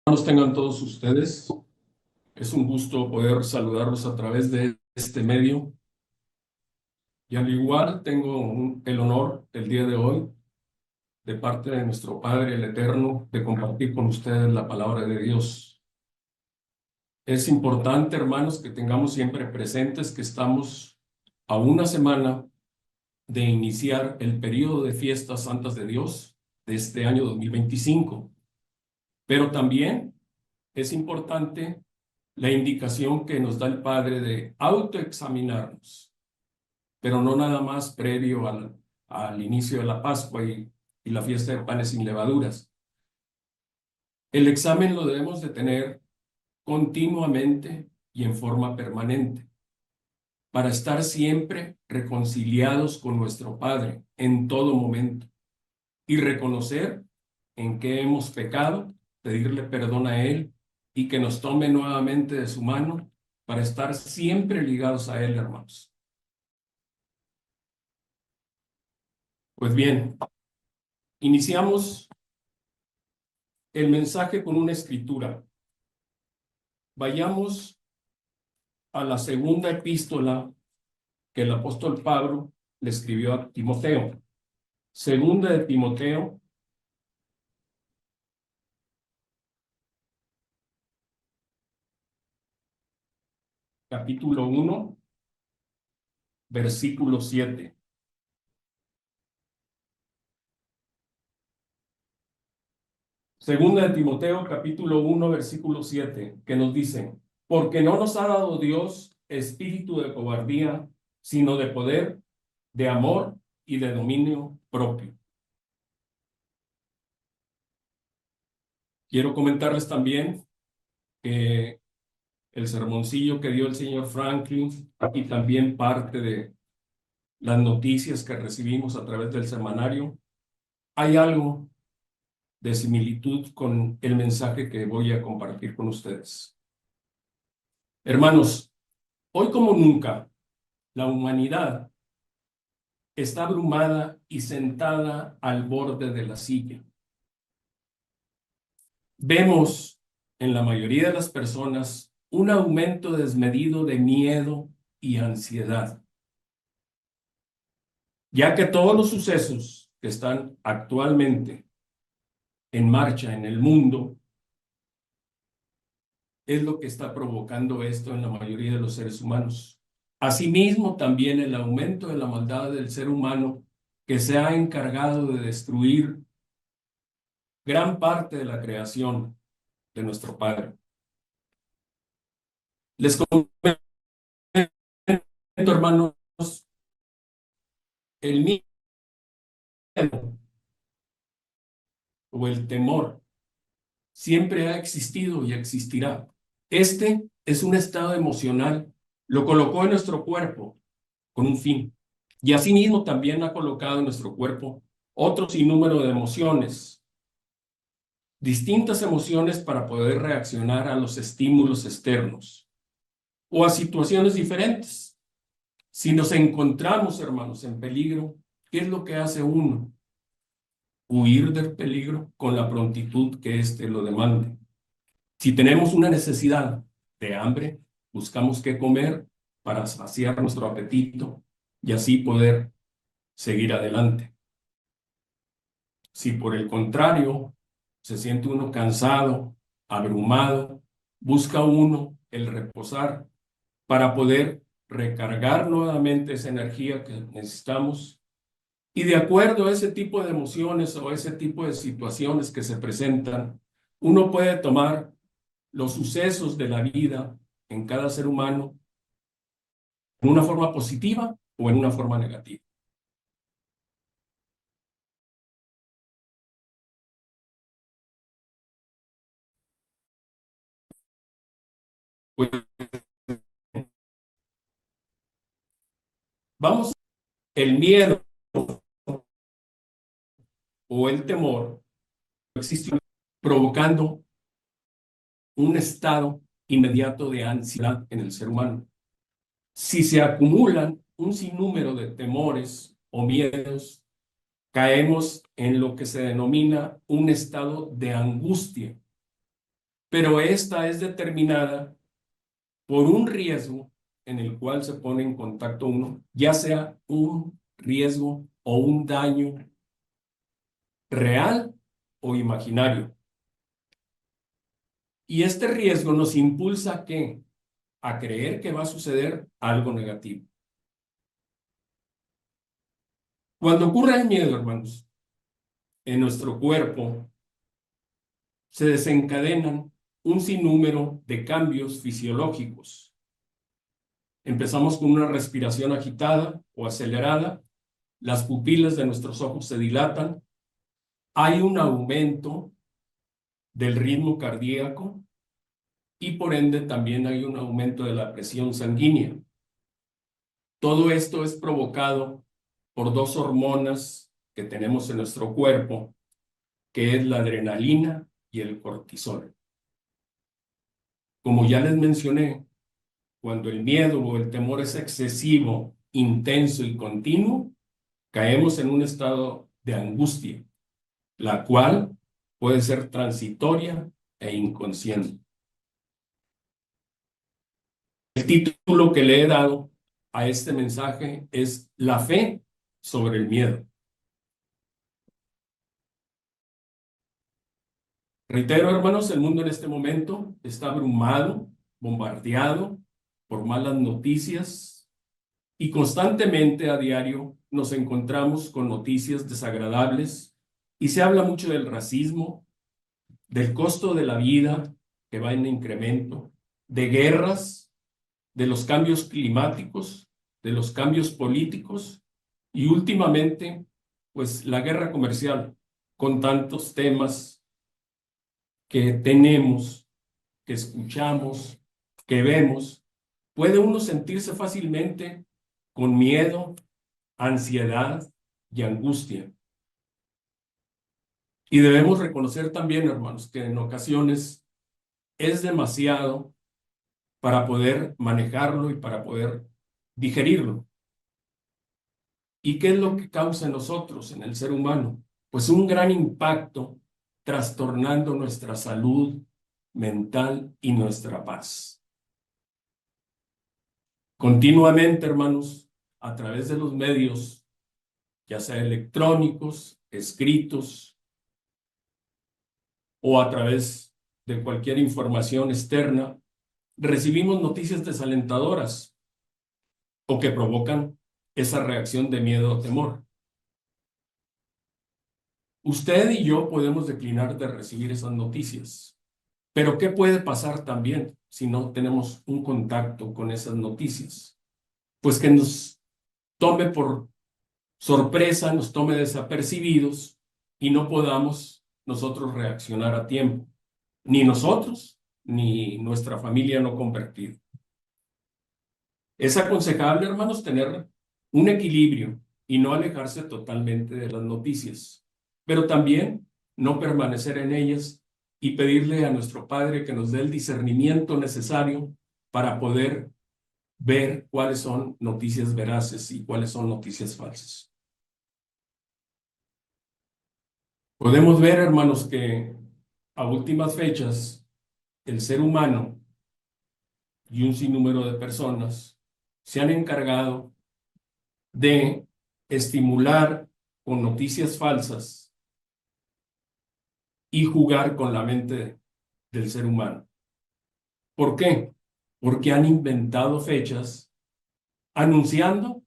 Buenos tengan todos ustedes. Es un gusto poder saludarlos a través de este medio. Y al igual tengo el honor el día de hoy, de parte de nuestro Padre el Eterno, de compartir con ustedes la palabra de Dios. Es importante, hermanos, que tengamos siempre presentes que estamos a una semana de iniciar el periodo de fiestas santas de Dios de este año 2025. Pero también es importante la indicación que nos da el Padre de autoexaminarnos, pero no nada más previo al inicio de la Pascua y la fiesta de panes sin levaduras. El examen lo debemos de tener continuamente y en forma permanente, para estar siempre reconciliados con nuestro Padre en todo momento y reconocer en qué hemos pecado, pedirle perdón a Él y que nos tome nuevamente de su mano para estar siempre ligados a Él, hermanos. Pues bien, iniciamos el mensaje con una escritura. Vayamos a la segunda epístola que el apóstol Pablo le escribió a Timoteo. Segunda de Timoteo, capítulo 1, versículo 7. Segunda de Timoteo, capítulo 1, versículo 7, que nos dice: porque no nos ha dado Dios espíritu de cobardía, sino de poder, de amor y de dominio propio. Quiero comentarles también que el sermoncillo que dio el señor Franklin y también parte de las noticias que recibimos a través del semanario, hay algo de similitud con el mensaje que voy a compartir con ustedes. Hermanos, hoy como nunca, la humanidad está abrumada y sentada al borde de la silla. Vemos en la mayoría de las personas un aumento desmedido de miedo y ansiedad, ya que todos los sucesos que están actualmente en marcha en el mundo es lo que está provocando esto en la mayoría de los seres humanos. Asimismo, también el aumento de la maldad del ser humano, que se ha encargado de destruir gran parte de la creación de nuestro Padre. Les comento, hermanos, el miedo o el temor siempre ha existido y existirá. Este es un estado emocional, lo colocó en nuestro cuerpo con un fin. Y asimismo también ha colocado en nuestro cuerpo otro sinnúmero de emociones, distintas emociones para poder reaccionar a los estímulos externos o a situaciones diferentes. Si nos encontramos, hermanos, en peligro, ¿qué es lo que hace uno? Huir del peligro con la prontitud que éste lo demande. Si tenemos una necesidad de hambre, buscamos qué comer para saciar nuestro apetito y así poder seguir adelante. Si por el contrario se siente uno cansado, abrumado, busca uno el reposar para poder recargar nuevamente esa energía que necesitamos. Y de acuerdo a ese tipo de emociones o ese tipo de situaciones que se presentan, uno puede tomar los sucesos de la vida en cada ser humano en una forma positiva o en una forma negativa. Pues vamos, el miedo o el temor existe provocando un estado inmediato de ansiedad en el ser humano. Si se acumulan un sinnúmero de temores o miedos, caemos en lo que se denomina un estado de angustia. pero esta es determinada por un riesgo en el cual se pone en contacto uno, ya sea un riesgo o un daño real o imaginario. Y este riesgo nos impulsa ¿a qué? A creer que va a suceder algo negativo. Cuando ocurre el miedo, hermanos, en nuestro cuerpo se desencadenan un sinnúmero de cambios fisiológicos. Empezamos con una respiración agitada o acelerada, las pupilas de nuestros ojos se dilatan, hay un aumento del ritmo cardíaco y por ende también hay un aumento de la presión sanguínea. Todo esto es provocado por dos hormonas que tenemos en nuestro cuerpo, que es la adrenalina y el cortisol. Como ya les mencioné, cuando el miedo o el temor es excesivo, intenso y continuo, caemos en un estado de angustia, la cual puede ser transitoria e inconsciente. El título que le he dado a este mensaje es La fe sobre el miedo. Reitero, hermanos, el mundo en este momento está abrumado, bombardeado por malas noticias y constantemente a diario nos encontramos con noticias desagradables y se habla mucho del racismo, del costo de la vida que va en incremento, de guerras, de los cambios climáticos, de los cambios políticos y últimamente, pues la guerra comercial con tantos temas que tenemos, que escuchamos, que vemos, puede uno sentirse fácilmente con miedo, ansiedad y angustia. Y debemos reconocer también, hermanos, que en ocasiones es demasiado para poder manejarlo y para poder digerirlo. ¿Y qué es lo que causa en nosotros, en el ser humano? Pues un gran impacto trastornando nuestra salud mental y nuestra paz. Continuamente, hermanos, a través de los medios, ya sea electrónicos, escritos o a través de cualquier información externa, recibimos noticias desalentadoras o que provocan esa reacción de miedo o temor. Usted y yo podemos declinar de recibir esas noticias, pero ¿qué puede pasar también si no tenemos un contacto con esas noticias? Pues que nos tome por sorpresa, nos tome desapercibidos y no podamos nosotros reaccionar a tiempo, ni nosotros, ni nuestra familia no convertida. Es aconsejable, hermanos, tener un equilibrio y no alejarse totalmente de las noticias, pero también no permanecer en ellas y pedirle a nuestro Padre que nos dé el discernimiento necesario para poder ver cuáles son noticias veraces y cuáles son noticias falsas. Podemos ver, hermanos, que a últimas fechas el ser humano y un sinnúmero de personas se han encargado de estimular con noticias falsas y jugar con la mente del ser humano. ¿Por qué? Porque han inventado fechas anunciando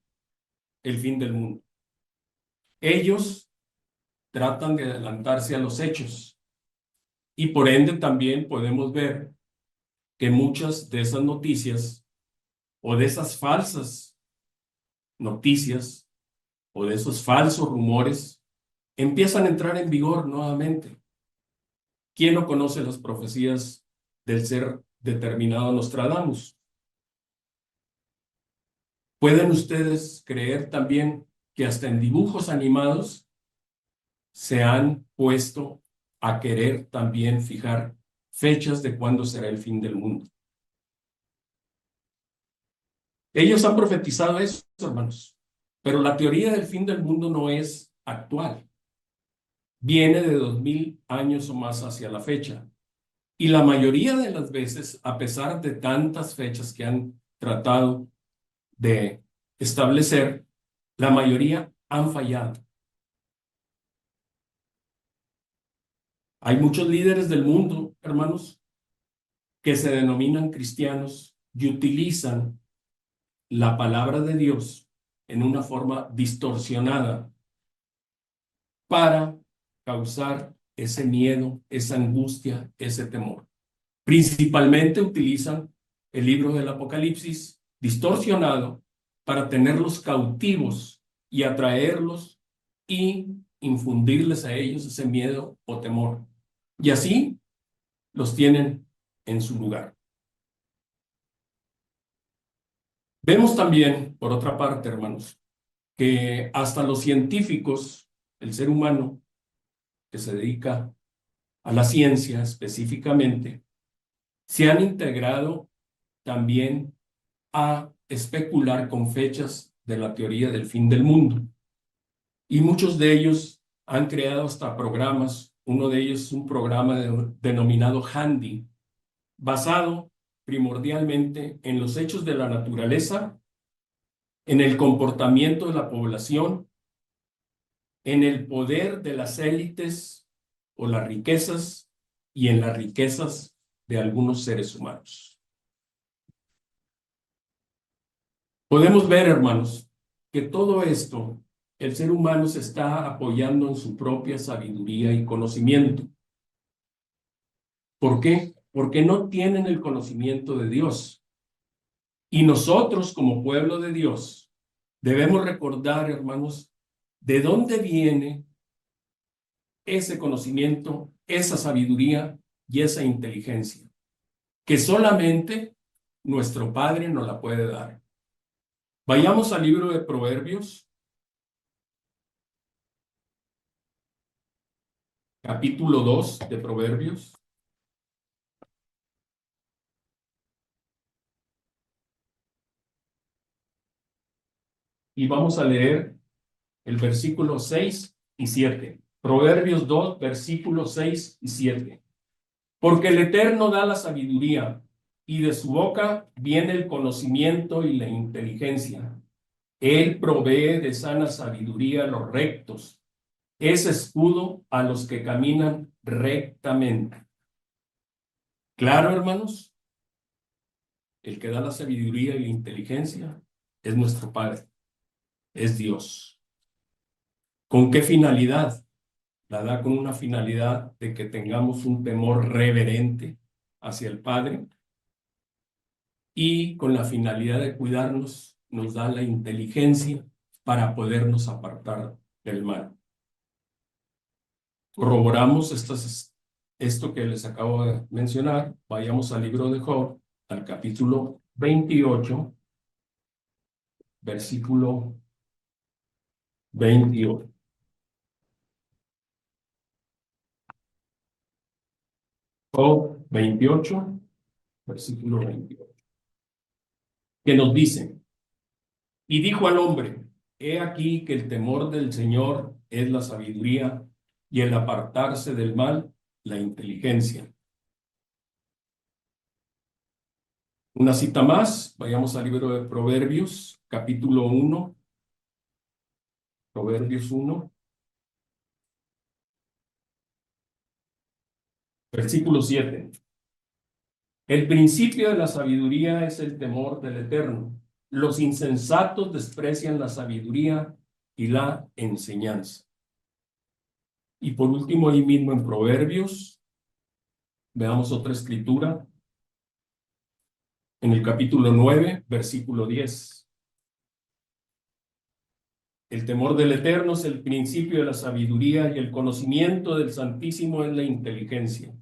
el fin del mundo. Ellos tratan de adelantarse a los hechos y por ende también podemos ver que muchas de esas noticias o de esas falsas noticias o de esos falsos rumores empiezan a entrar en vigor nuevamente. ¿Quién no conoce las profecías del ser determinado Nostradamus? ¿Pueden ustedes creer también que hasta en dibujos animados se han puesto a querer también fijar fechas de cuándo será el fin del mundo? Ellos han profetizado eso, hermanos, pero la teoría del fin del mundo no es actual. Viene de 2000 años o más hacia la fecha Y la mayoría de las veces, a pesar de tantas fechas que han tratado de establecer, la mayoría han fallado. Hay muchos líderes del mundo, hermanos, que se denominan cristianos y utilizan la palabra de Dios en una forma distorsionada para causar ese miedo, esa angustia, ese temor. Principalmente utilizan el libro del Apocalipsis distorsionado para tenerlos cautivos y atraerlos y infundirles a ellos ese miedo o temor. Y así los tienen en su lugar. Vemos también, por otra parte, hermanos, que hasta los científicos, el ser humano que se dedica a la ciencia específicamente, se han integrado también a especular con fechas de la teoría del fin del mundo. Y muchos de ellos han creado hasta programas. Uno de ellos es un programa denominado Handy, basado primordialmente en los hechos de la naturaleza, en el comportamiento de la población, en el poder de las élites o las riquezas y en las riquezas de algunos seres humanos. Podemos ver, hermanos, que todo esto, el ser humano se está apoyando en su propia sabiduría y conocimiento. ¿Por qué? Porque no tienen el conocimiento de Dios. Y nosotros, como pueblo de Dios, debemos recordar, hermanos, de dónde viene ese conocimiento, esa sabiduría y esa inteligencia, que solamente nuestro Padre nos la puede dar. Vayamos al libro de Proverbios, capítulo 2 de Proverbios. Y vamos a leer el versículo 6 y 7. Proverbios 2, versículos 6 y 7. Porque el Eterno da la sabiduría, y de su boca viene el conocimiento y la inteligencia. Él provee de sana sabiduría a los rectos, es escudo a los que caminan rectamente. Claro, hermanos, el que da la sabiduría y la inteligencia es nuestro Padre, es Dios. ¿Con qué finalidad? La da con una finalidad de que tengamos un temor reverente hacia el Padre, y con la finalidad de cuidarnos, nos da la inteligencia para podernos apartar del mal. Corroboramos esto que les acabo de mencionar. Vayamos al libro de Job, al capítulo 28, versículo 28. Job 28, versículo 28. Que nos dice: y dijo al hombre, he aquí que el temor del Señor es la sabiduría, y el apartarse del mal, la inteligencia. Una cita más, vayamos al libro de Proverbios, capítulo 1, Proverbios 1, versículo 7. El principio de la sabiduría es el temor del Eterno. Los insensatos desprecian la sabiduría y la enseñanza. Y por último, ahí mismo en Proverbios, veamos otra escritura, en el capítulo 9, versículo 10. El temor del Eterno es el principio de la sabiduría, y el conocimiento del Santísimo es la inteligencia.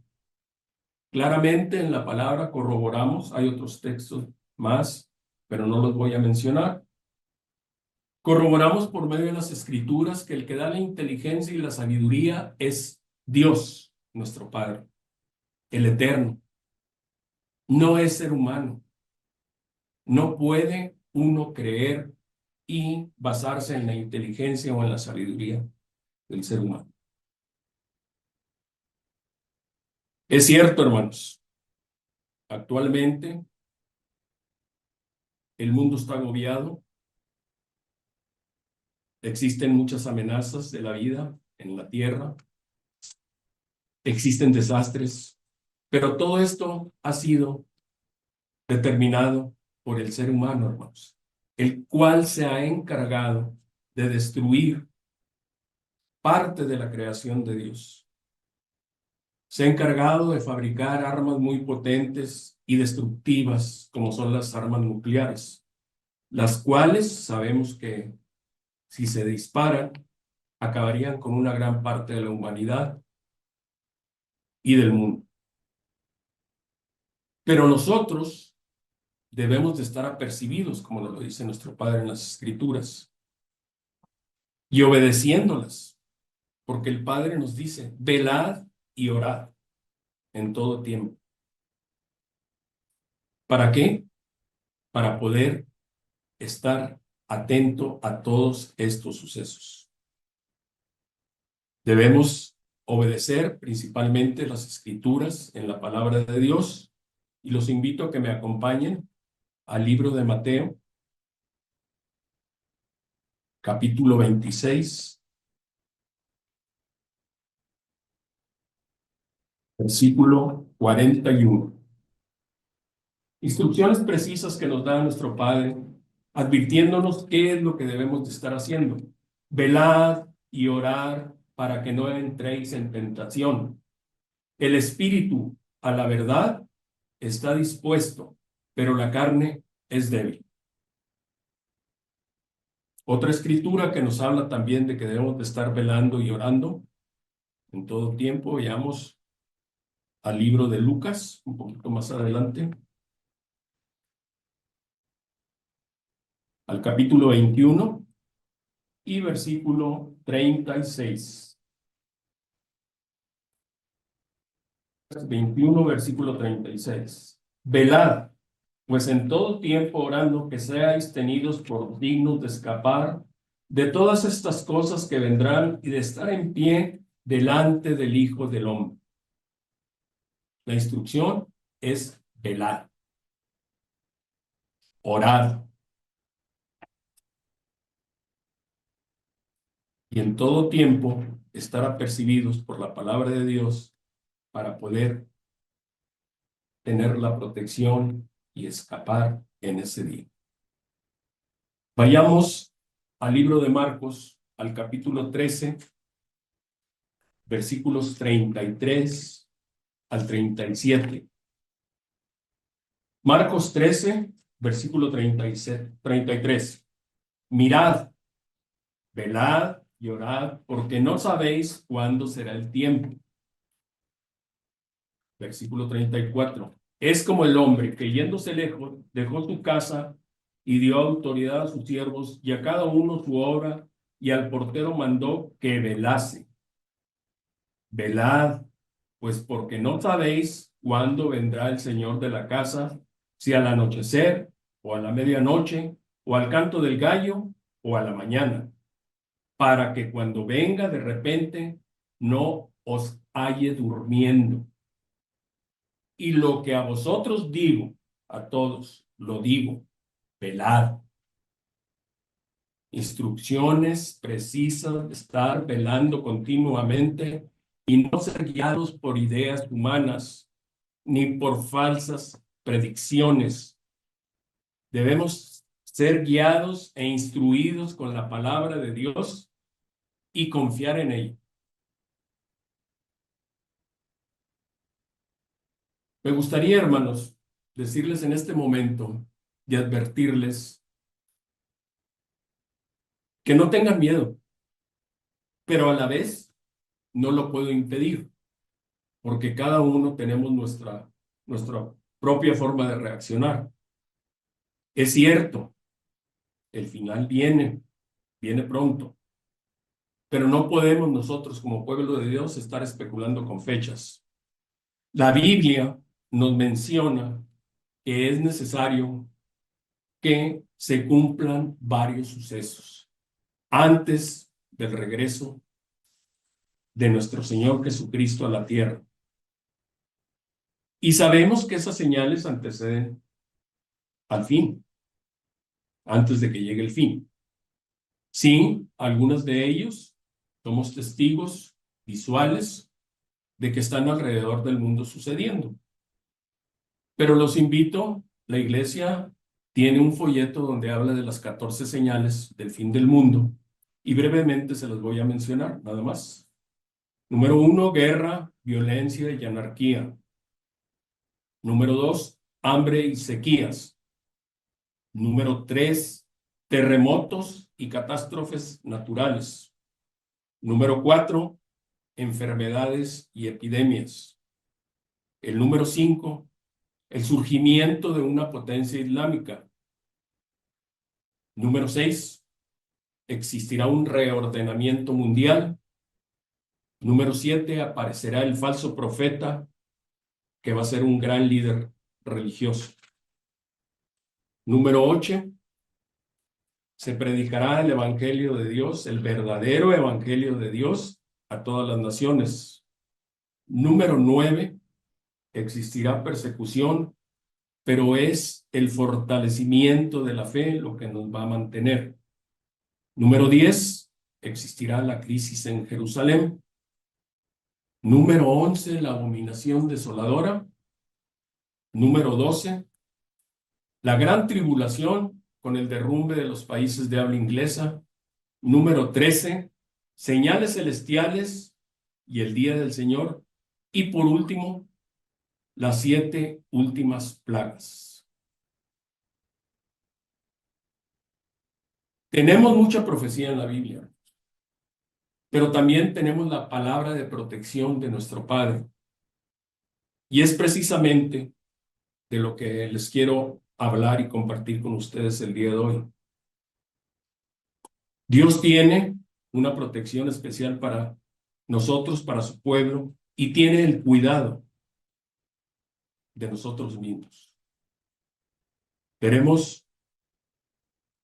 Claramente en la palabra corroboramos, hay otros textos más, pero no los voy a mencionar. Corroboramos por medio de las Escrituras que el que da la inteligencia y la sabiduría es Dios, nuestro Padre, el Eterno. No es ser humano. No puede uno creer y basarse en la inteligencia o en la sabiduría del ser humano. Es cierto, hermanos, actualmente el mundo está agobiado, existen muchas amenazas de la vida en la tierra, existen desastres, pero todo esto ha sido determinado por el ser humano, hermanos, el cual se ha encargado de destruir parte de la creación de Dios. Se ha encargado de fabricar armas muy potentes y destructivas, como son las armas nucleares, las cuales sabemos que si se disparan, acabarían con una gran parte de la humanidad y del mundo. Pero nosotros debemos de estar apercibidos, como nos lo dice nuestro Padre en las Escrituras, y obedeciéndolas, porque el Padre nos dice, velad y orad en todo tiempo. ¿Para qué? Para poder estar atento a todos estos sucesos. Debemos obedecer principalmente las Escrituras en la palabra de Dios, y los invito a que me acompañen al libro de Mateo, capítulo 26, versículo 41. Instrucciones precisas que nos da nuestro Padre, advirtiéndonos qué es lo que debemos de estar haciendo. Velad y orad para que no entréis en tentación. El espíritu, a la verdad, está dispuesto, pero la carne es débil. Otra escritura que nos habla también de que debemos de estar velando y orando en todo tiempo. Veamos al libro de Lucas, un poquito más adelante, al capítulo 21 y versículo 36. 21, versículo 36. Velad, pues en todo tiempo orando que seáis tenidos por dignos de escapar de todas estas cosas que vendrán y de estar en pie delante del Hijo del Hombre. La instrucción es velad, orad, y en todo tiempo estar apercibidos por la palabra de Dios para poder tener la protección y escapar en ese día. Vayamos al libro de Marcos, al capítulo 13, versículos 33 al 37. Marcos 13, versículo 33. Mirad, velad y orad, porque no sabéis cuándo será el tiempo. Versículo 34. Es como el hombre que yéndose lejos dejó su casa y dio autoridad a sus siervos y a cada uno su obra, y al portero mandó que velase. Velad, pues porque no sabéis cuándo vendrá el Señor de la casa, si al anochecer, o a la medianoche, o al canto del gallo, o a la mañana, para que cuando venga de repente no os halle durmiendo. Y lo que a vosotros digo, a todos lo digo, velad. Instrucciones precisas de estar velando continuamente y no ser guiados por ideas humanas ni por falsas predicciones. Debemos ser guiados e instruidos con la palabra de Dios y confiar en ella. Me gustaría, hermanos, decirles en este momento y advertirles que no tengan miedo, pero a la vez no lo puedo impedir, porque cada uno tenemos nuestra propia forma de reaccionar. Es cierto, el final viene pronto, pero no podemos nosotros como pueblo de Dios estar especulando con fechas. La Biblia nos menciona que es necesario que se cumplan varios sucesos antes del regreso de nuestro Señor Jesucristo a la tierra. Y sabemos que esas señales anteceden al fin, antes de que llegue el fin. Sí, algunos de ellos somos testigos visuales de que están alrededor del mundo sucediendo. Pero los invito, la iglesia tiene un folleto donde habla de las 14 señales del fin del mundo y brevemente se las voy a mencionar, nada más. Número 1, guerra, violencia y anarquía. Número 2, hambre y sequías. Número 3, terremotos y catástrofes naturales. Número 4, enfermedades y epidemias. El número 5, el surgimiento de una potencia islámica. Número 6, existirá un reordenamiento mundial. Número 7, aparecerá el falso profeta que va a ser un gran líder religioso. Número 8, se predicará el evangelio de Dios, el verdadero evangelio de Dios a todas las naciones. Número 9, existirá persecución, pero es el fortalecimiento de la fe lo que nos va a mantener. Número 10, existirá la crisis en Jerusalén. Número 11, la abominación desoladora. Número 12, la gran tribulación con el derrumbe de los países de habla inglesa. Número 13, señales celestiales y el día del Señor. Y por último, las 7 últimas plagas. Tenemos mucha profecía en la Biblia, pero también tenemos la palabra de protección de nuestro Padre. Y es precisamente de lo que les quiero hablar y compartir con ustedes el día de hoy. Dios tiene una protección especial para nosotros, para su pueblo, y tiene el cuidado de nosotros mismos. Tenemos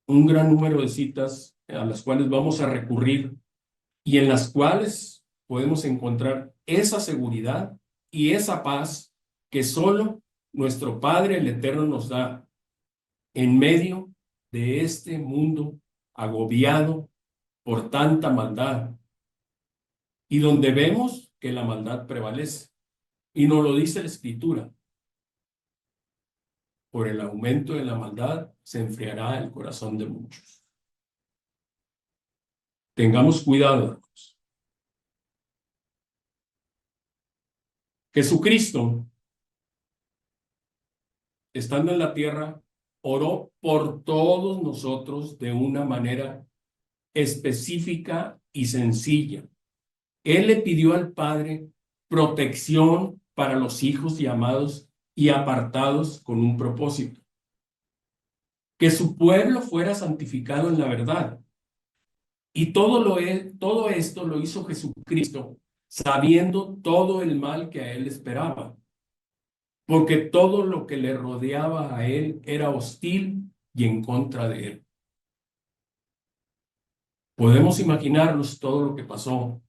un gran número de citas a las cuales vamos a recurrir y en las cuales podemos encontrar esa seguridad y esa paz que solo nuestro Padre el Eterno nos da en medio de este mundo agobiado por tanta maldad y donde vemos que la maldad prevalece. Y nos lo dice la Escritura. Por el aumento de la maldad se enfriará el corazón de muchos. Tengamos cuidado, hermanos. Jesucristo, estando en la tierra, oró por todos nosotros de una manera específica y sencilla. Él le pidió al Padre protección para los hijos llamados y apartados con un propósito. Que su pueblo fuera santificado en la verdad. Y todo esto lo hizo Jesucristo, sabiendo todo el mal que a él esperaba. Porque todo lo que le rodeaba a él era hostil y en contra de él. Podemos imaginarnos todo lo que pasó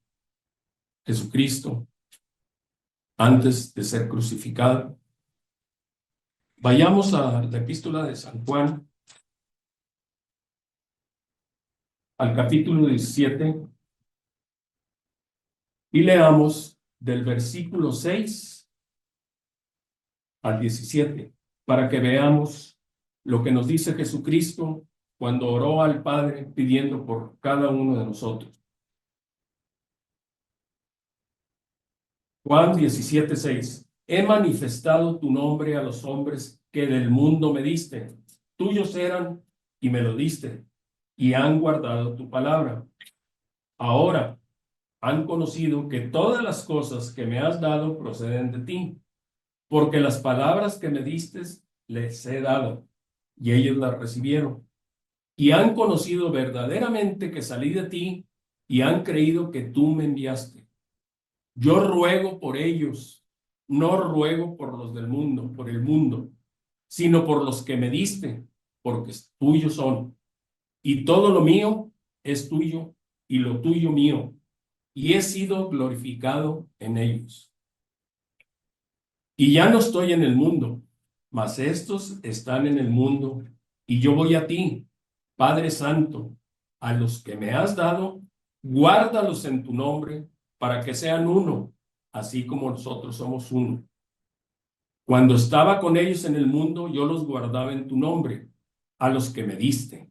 Jesucristo antes de ser crucificado. Vayamos a la epístola de San Juan, al capítulo 17, y leamos del versículo 6 al 17, para que veamos lo que nos dice Jesucristo cuando oró al Padre pidiendo por cada uno de nosotros. Juan 17, 6. He manifestado tu nombre a los hombres que del mundo me diste. Tuyos eran y me lo diste, y han guardado tu palabra. Ahora han conocido que todas las cosas que me has dado proceden de ti, porque las palabras que me diste les he dado, y ellos las recibieron. Y han conocido verdaderamente que salí de ti, y han creído que tú me enviaste. Yo ruego por ellos, no ruego por los del mundo, por el mundo, sino por los que me diste, porque tuyos son. Y todo lo mío es tuyo, y lo tuyo mío, y he sido glorificado en ellos. Y ya no estoy en el mundo, mas estos están en el mundo, y yo voy a ti, Padre Santo, a los que me has dado, guárdalos en tu nombre, para que sean uno, así como nosotros somos uno. Cuando estaba con ellos en el mundo, yo los guardaba en tu nombre, a los que me diste.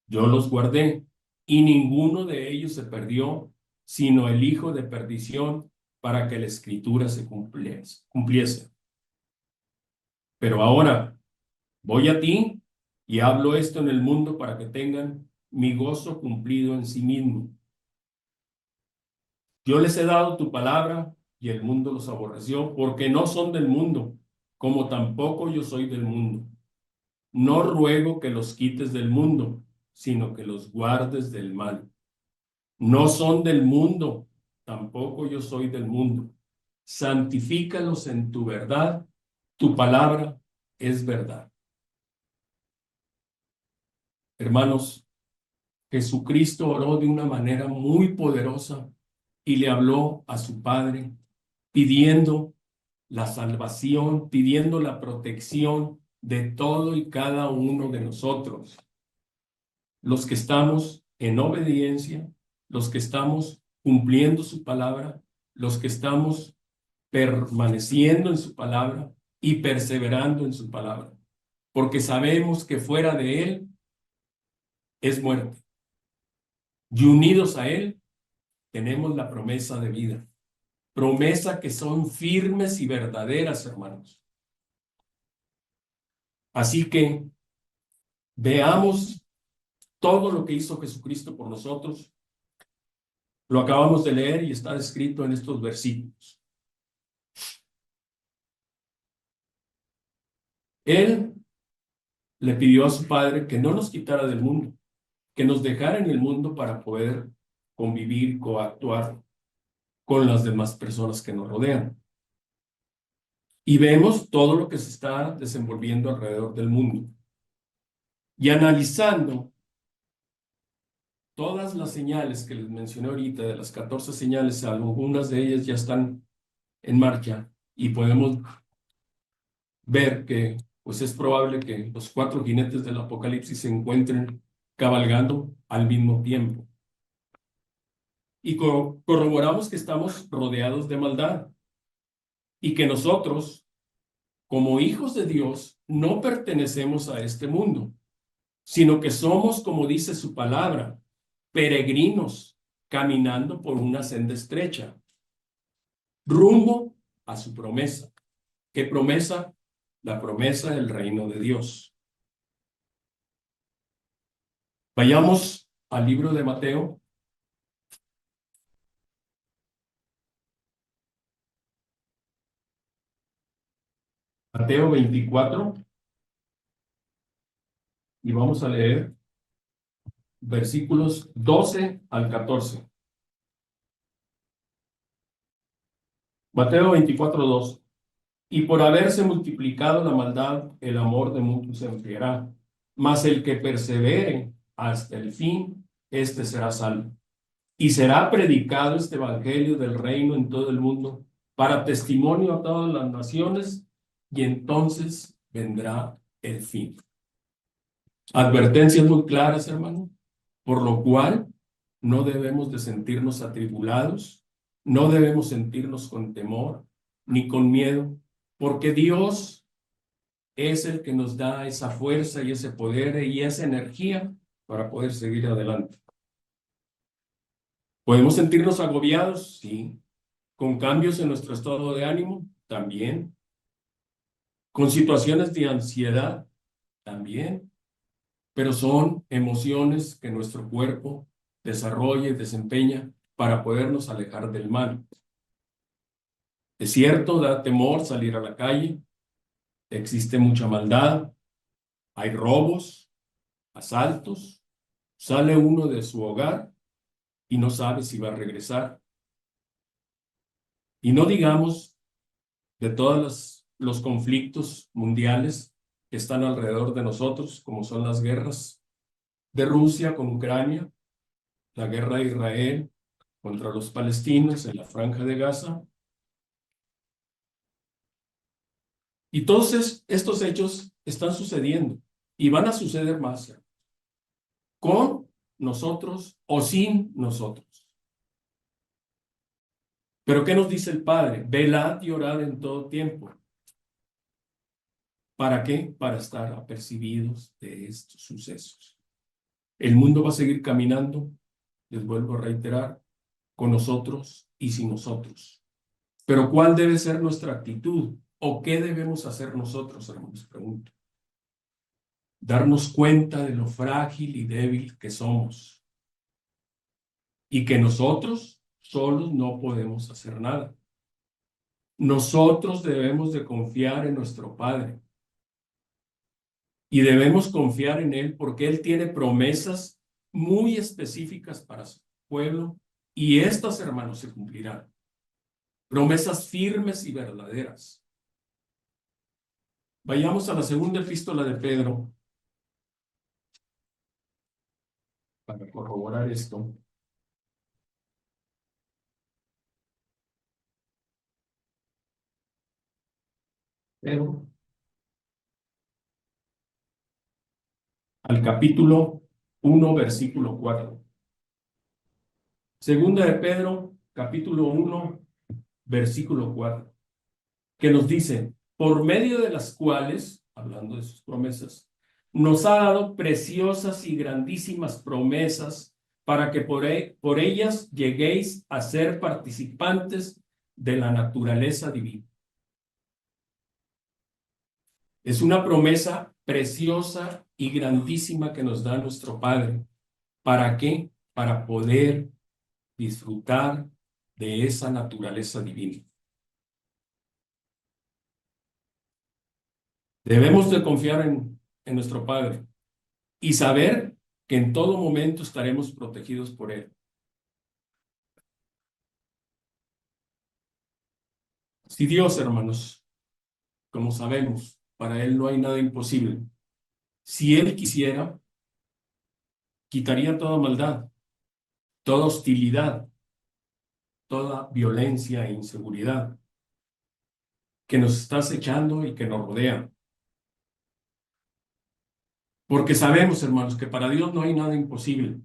Yo los guardé, y ninguno de ellos se perdió, sino el hijo de perdición, para que la escritura se cumpliese. Pero ahora voy a ti y hablo esto en el mundo para que tengan mi gozo cumplido en sí mismo. Yo les he dado tu palabra y el mundo los aborreció, porque no son del mundo, como tampoco yo soy del mundo. No ruego que los quites del mundo, sino que los guardes del mal. No son del mundo, tampoco yo soy del mundo. Santifícalos en tu verdad, tu palabra es verdad. Hermanos, Jesucristo oró de una manera muy poderosa y le habló a su Padre pidiendo la salvación, pidiendo la protección de todo y cada uno de nosotros, los que estamos en obediencia, los que estamos cumpliendo su palabra, los que estamos permaneciendo en su palabra y perseverando en su palabra, porque sabemos que fuera de Él es muerte y unidos a Él tenemos la promesa de vida, promesa que son firmes y verdaderas, hermanos. Así que veamos todo lo que hizo Jesucristo por nosotros. Lo acabamos de leer y está escrito en estos versículos. Él le pidió a su Padre que no nos quitara del mundo, que nos dejara en el mundo para poder convivir, coactuar con las demás personas que nos rodean. Y vemos todo lo que se está desenvolviendo alrededor del mundo. Y analizando todas las señales que les mencioné ahorita, de las 14 señales, algunas de ellas ya están en marcha y podemos ver que pues es probable que los 4 jinetes del Apocalipsis se encuentren cabalgando al mismo tiempo. Y corroboramos que estamos rodeados de maldad y que nosotros, como hijos de Dios, no pertenecemos a este mundo, sino que somos, como dice su palabra, peregrinos caminando por una senda estrecha, rumbo a su promesa. ¿Qué promesa? La promesa del reino de Dios. Vayamos al libro de Mateo. Mateo 24, y vamos a leer versículos 12 al 14. Mateo 24, 2. Y por haberse multiplicado la maldad, el amor de muchos se enfriará. Mas el que persevere hasta el fin, éste será salvo. Y será predicado este evangelio del reino en todo el mundo, para testimonio a todas las naciones, y entonces vendrá el fin. Advertencias muy claras, hermano, por lo cual no debemos de sentirnos atribulados, no debemos sentirnos con temor ni con miedo, porque Dios es el que nos da esa fuerza y ese poder y esa energía para poder seguir adelante. ¿Podemos sentirnos agobiados? Sí. ¿Con cambios en nuestro estado de ánimo? También. ¿Con situaciones de ansiedad? También. Pero son emociones que nuestro cuerpo desarrolla y desempeña para podernos alejar del mal. Es cierto, da temor salir a la calle, existe mucha maldad, hay robos, asaltos, sale uno de su hogar y no sabe si va a regresar. Y no digamos de todos los conflictos mundiales que están alrededor de nosotros, como son las guerras de Rusia con Ucrania, la guerra de Israel contra los palestinos en la Franja de Gaza, Y todos estos hechos están sucediendo y van a suceder más, con nosotros o sin nosotros. Pero ¿qué nos dice el Padre? Velad y orad en todo tiempo. ¿Para qué? Para estar apercibidos de estos sucesos. El mundo va a seguir caminando, les vuelvo a reiterar, con nosotros y sin nosotros. Pero ¿cuál debe ser nuestra actitud? ¿O qué debemos hacer nosotros, hermanos? Pregunto. Darnos cuenta de lo frágil y débil que somos y que nosotros solos no podemos hacer nada. Nosotros debemos de confiar en nuestro Padre y debemos confiar en Él porque Él tiene promesas muy específicas para su pueblo y estas, hermanos, se cumplirán. Promesas firmes y verdaderas. Vayamos a la segunda epístola de Pedro para corroborar esto. Pedro, al capítulo 1, versículo 4. Segunda de Pedro, capítulo 1, versículo 4, que nos dice, por medio de las cuales, hablando de sus promesas, nos ha dado preciosas y grandísimas promesas para que por ellas lleguéis a ser participantes de la naturaleza divina. Es una promesa preciosa y grandísima que nos da nuestro Padre. ¿Para qué? Para poder disfrutar de esa naturaleza divina. Debemos de confiar en nuestro Padre y saber que en todo momento estaremos protegidos por Él. Si Dios, hermanos, como sabemos, para Él no hay nada imposible. Si Él quisiera, quitaría toda maldad, toda hostilidad, toda violencia e inseguridad que nos está acechando y que nos rodea. Porque sabemos, hermanos, que para Dios no hay nada imposible,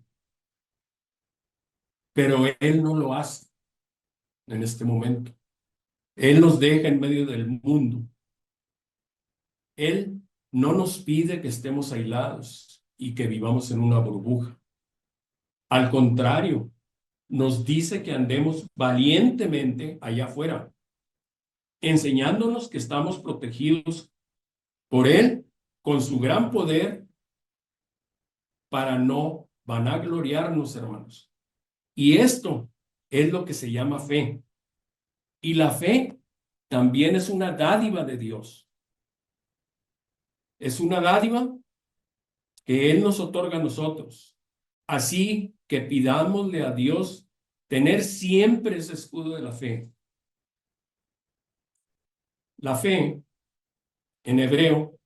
pero Él no lo hace en este momento. Él nos deja en medio del mundo. Él no nos pide que estemos aislados y que vivamos en una burbuja. Al contrario, nos dice que andemos valientemente allá afuera, enseñándonos que estamos protegidos por Él con su gran poder para no vanagloriarnos, hermanos. Y esto es lo que se llama fe. Y la fe también es una dádiva de Dios. Es una dádiva que Él nos otorga a nosotros. Así que pidámosle a Dios tener siempre ese escudo de la fe. La fe, en hebreo,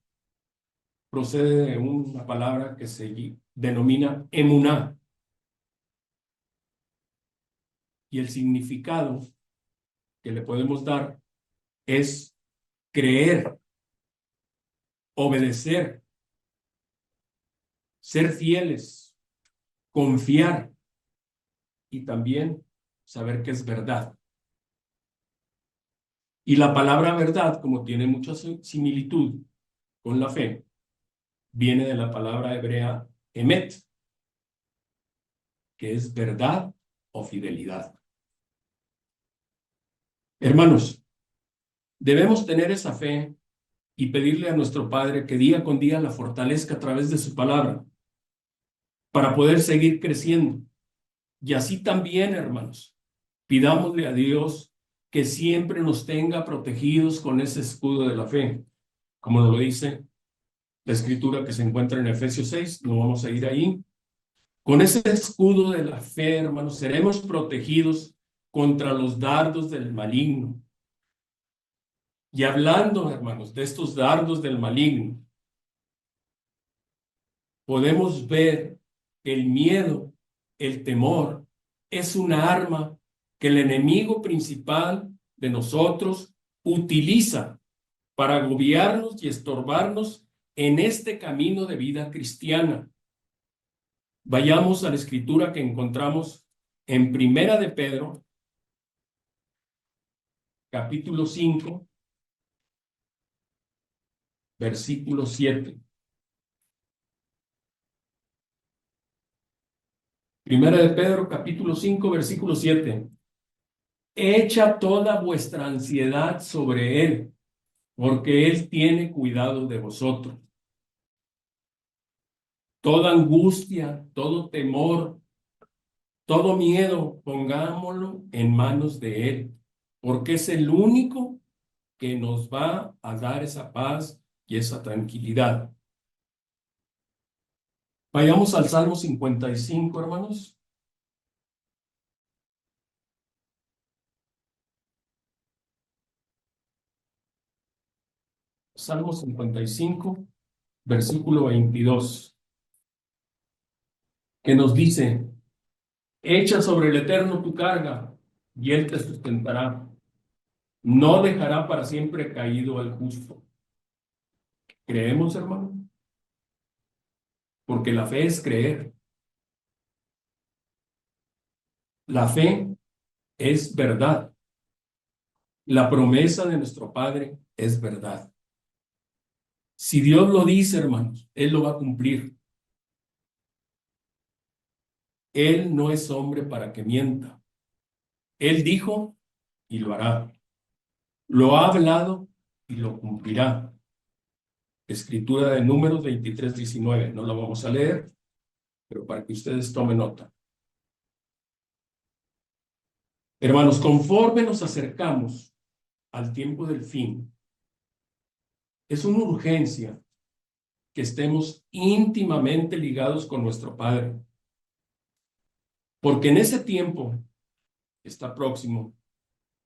procede de una palabra que se denomina emuná. Y el significado que le podemos dar es creer, obedecer, ser fieles, confiar y también saber que es verdad. Y la palabra verdad, como tiene mucha similitud con la fe, viene de la palabra hebrea emet, que es verdad o fidelidad. Hermanos, debemos tener esa fe y pedirle a nuestro Padre que día con día la fortalezca a través de su palabra para poder seguir creciendo. Y así también, hermanos, pidámosle a Dios que siempre nos tenga protegidos con ese escudo de la fe, como nos lo dice la escritura que se encuentra en Efesios 6, no vamos a ir ahí. Con ese escudo de la fe, hermanos, seremos protegidos contra los dardos del maligno. Y hablando, hermanos, de estos dardos del maligno, podemos ver que el miedo, el temor, es una arma que el enemigo principal de nosotros utiliza para agobiarnos y estorbarnos en este camino de vida cristiana. Vayamos a la escritura que encontramos en Primera de Pedro, capítulo 5, versículo 7. Primera de Pedro, capítulo 5, versículo 7. Echa toda vuestra ansiedad sobre Él, porque Él tiene cuidado de vosotros. Toda angustia, todo temor, todo miedo, pongámoslo en manos de Él, porque es el único que nos va a dar esa paz y esa tranquilidad. Vayamos al Salmo 55, hermanos. Salmo 55, versículo 22, que nos dice: echa sobre el Eterno tu carga, y Él te sustentará. No dejará para siempre caído al justo. ¿Creemos, hermano? Porque la fe es creer. La fe es verdad. La promesa de nuestro Padre es verdad. Si Dios lo dice, hermanos, Él lo va a cumplir. Él no es hombre para que mienta. Él dijo y lo hará. Lo ha hablado y lo cumplirá. Escritura de Números 23:19. No la vamos a leer, pero para que ustedes tomen nota. Hermanos, conforme nos acercamos al tiempo del fin, es una urgencia que estemos íntimamente ligados con nuestro Padre. Porque en ese tiempo, está próximo,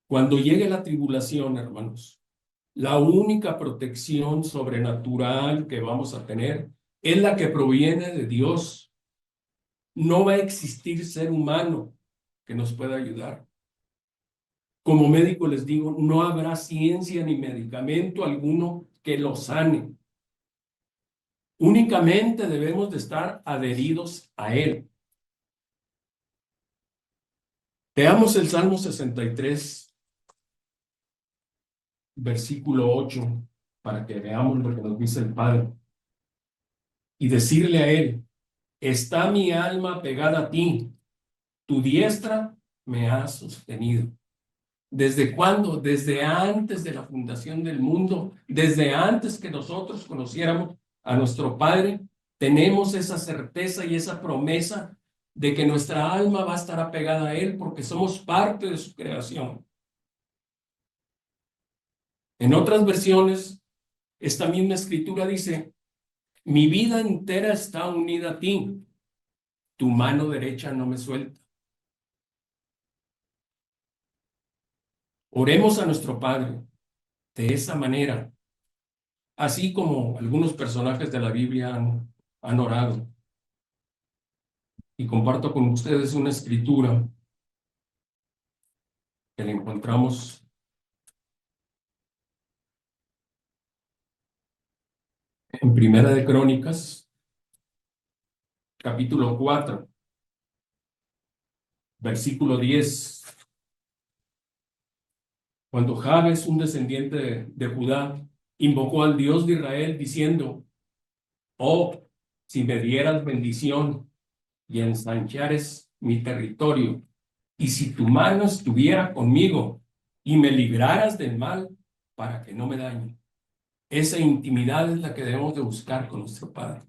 cuando llegue la tribulación, hermanos, la única protección sobrenatural que vamos a tener es la que proviene de Dios. No va a existir ser humano que nos pueda ayudar. Como médico les digo, no habrá ciencia ni medicamento alguno que lo sane. Únicamente debemos de estar adheridos a Él. Veamos el Salmo 63, versículo 8, para que veamos lo que nos dice el Padre. Y decirle a Él: está mi alma pegada a ti, tu diestra me ha sostenido. ¿Desde cuándo? Desde antes de la fundación del mundo, desde antes que nosotros conociéramos a nuestro Padre, tenemos esa certeza y esa promesa de que nuestra alma va a estar apegada a Él porque somos parte de su creación. En otras versiones, esta misma escritura dice: mi vida entera está unida a ti, tu mano derecha no me suelta. Oremos a nuestro Padre de esa manera, así como algunos personajes de la Biblia han orado. Y comparto con ustedes una escritura que la encontramos en Primera de Crónicas, capítulo 4, versículo 10. Cuando Jabes, un descendiente de Judá, invocó al Dios de Israel diciendo: oh, si me dieras bendición y ensanchares mi territorio, y si tu mano estuviera conmigo y me libraras del mal para que no me dañe. Esa intimidad es la que debemos de buscar con nuestro Padre.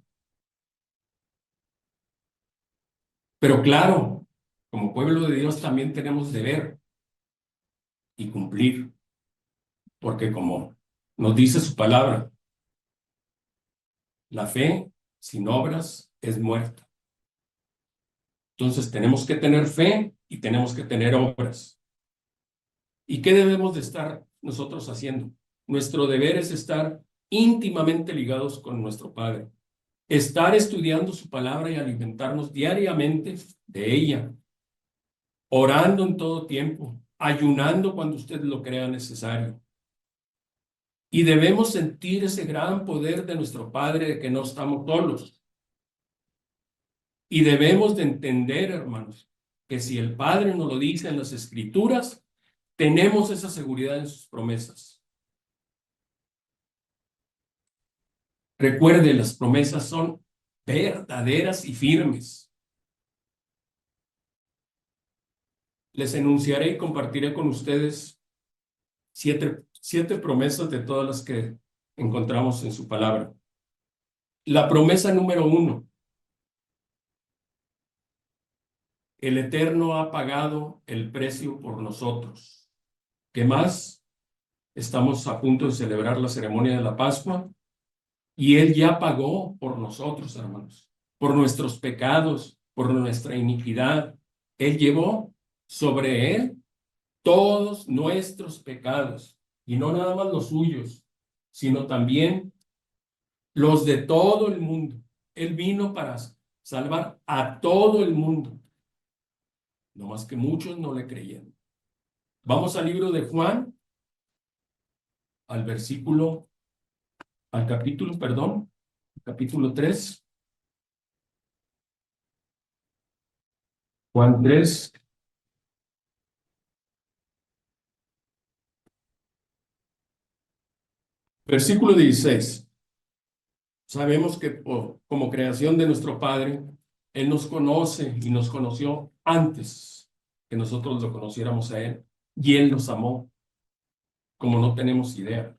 Pero claro, como pueblo de Dios también tenemos deber y cumplir, porque como nos dice su palabra, la fe sin obras es muerta. Entonces tenemos que tener fe y tenemos que tener obras. ¿Y qué debemos de estar nosotros haciendo? Nuestro deber es estar íntimamente ligados con nuestro Padre, estar estudiando su palabra y alimentarnos diariamente de ella, orando en todo tiempo, ayunando cuando usted lo crea necesario. Y debemos sentir ese gran poder de nuestro Padre de que no estamos solos. Y debemos de entender, hermanos, que si el Padre nos lo dice en las Escrituras, tenemos esa seguridad en sus promesas. Recuerde, las promesas son verdaderas y firmes. Les enunciaré y compartiré con ustedes siete promesas de todas las que encontramos en su palabra. La promesa número 1. El Eterno ha pagado el precio por nosotros. ¿Qué más? Estamos a punto de celebrar la ceremonia de la Pascua y Él ya pagó por nosotros, hermanos, por nuestros pecados, por nuestra iniquidad. Él llevó sobre Él todos nuestros pecados, y no nada más los suyos, sino también los de todo el mundo. Él vino para salvar a todo el mundo, no más que muchos no le creyeron. Vamos al libro de Juan, al capítulo, perdón, capítulo 3, Juan 3, versículo 16. Sabemos que como creación de nuestro Padre, Él nos conoce y nos conoció antes que nosotros lo conociéramos a Él, y Él nos amó como no tenemos idea.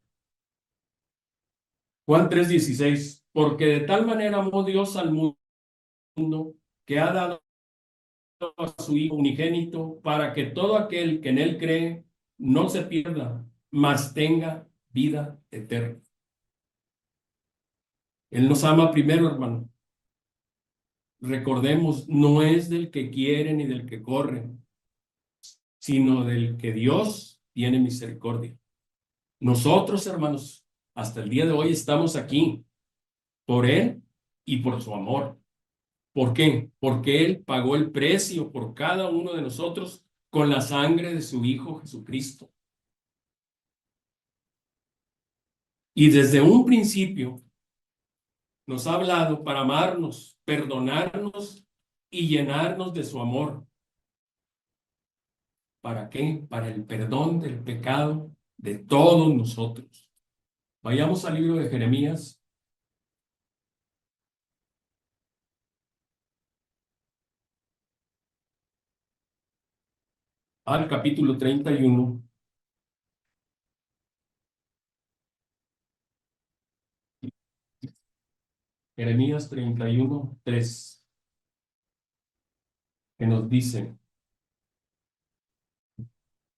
Juan 3:16, porque de tal manera amó Dios al mundo que ha dado a su Hijo unigénito para que todo aquel que en Él cree no se pierda, mas tenga vida eterna. Él nos ama primero, hermano. Recordemos, no es del que quiere ni del que corre, sino del que Dios tiene misericordia. Nosotros, hermanos, hasta el día de hoy estamos aquí por Él y por su amor. ¿Por qué? Porque Él pagó el precio por cada uno de nosotros con la sangre de su Hijo Jesucristo. Y desde un principio nos ha hablado para amarnos, perdonarnos y llenarnos de su amor. ¿Para qué? Para el perdón del pecado de todos nosotros. Vayamos al libro de Jeremías. Al capítulo 31. Jeremías 31, 3, que nos dice: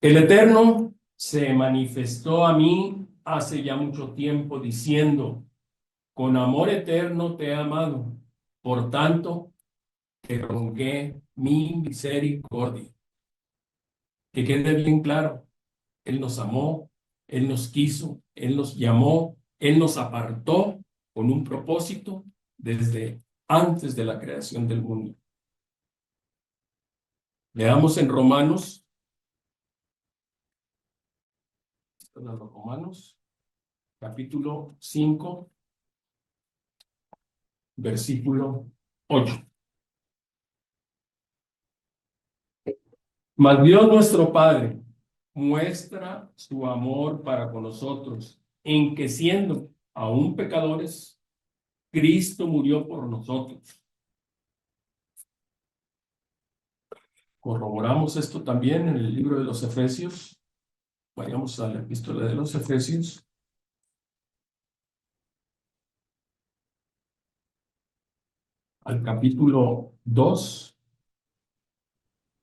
el Eterno se manifestó a mí hace ya mucho tiempo diciendo, con amor eterno te he amado, por tanto te prolongué mi misericordia. Que quede bien claro, Él nos amó, Él nos quiso, Él nos llamó, Él nos apartó con un propósito desde antes de la creación del mundo. Leamos en Romanos, capítulo 5, versículo 8. Mas Dios nuestro Padre muestra su amor para con nosotros, en que siendo aún pecadores, Cristo murió por nosotros. Corroboramos esto también en el libro de los Efesios. Vayamos a la epístola de los Efesios, al capítulo 2,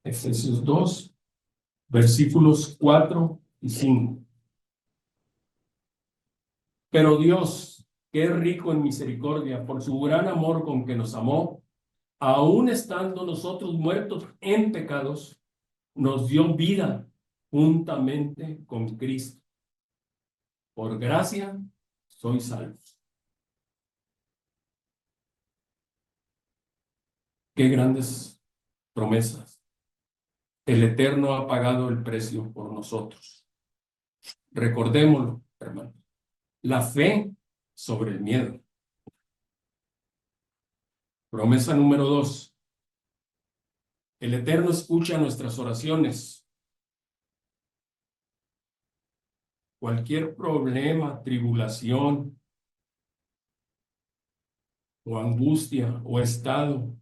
Efesios 2, versículos 4 y 5. Pero Dios, que es rico en misericordia, por su gran amor con que nos amó, aun estando nosotros muertos en pecados, nos dio vida juntamente con Cristo. Por gracia sois salvos. Qué grandes promesas. El Eterno ha pagado el precio por nosotros. Recordémoslo, hermanos. La fe sobre el miedo. Promesa número 2. El Eterno escucha nuestras oraciones. Cualquier problema, tribulación o angustia o estado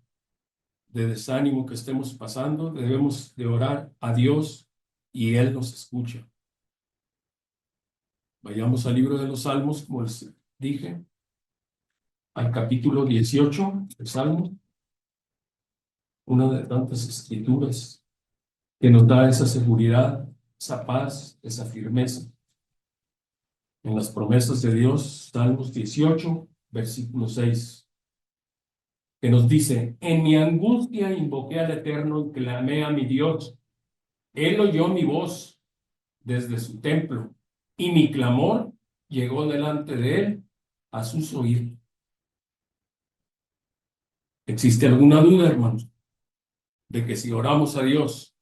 de desánimo que estemos pasando, debemos de orar a Dios y Él nos escucha. Vayamos al libro de los Salmos, como les dije, al capítulo 18 del Salmo, una de tantas escrituras que nos da esa seguridad, esa paz, esa firmeza en las promesas de Dios. Salmos 18, versículo 6, que nos dice: en mi angustia invoqué al Eterno y clamé a mi Dios. Él oyó mi voz desde su templo, y mi clamor llegó delante de él a sus oídos. ¿Existe alguna duda, hermanos, de que si oramos a Dios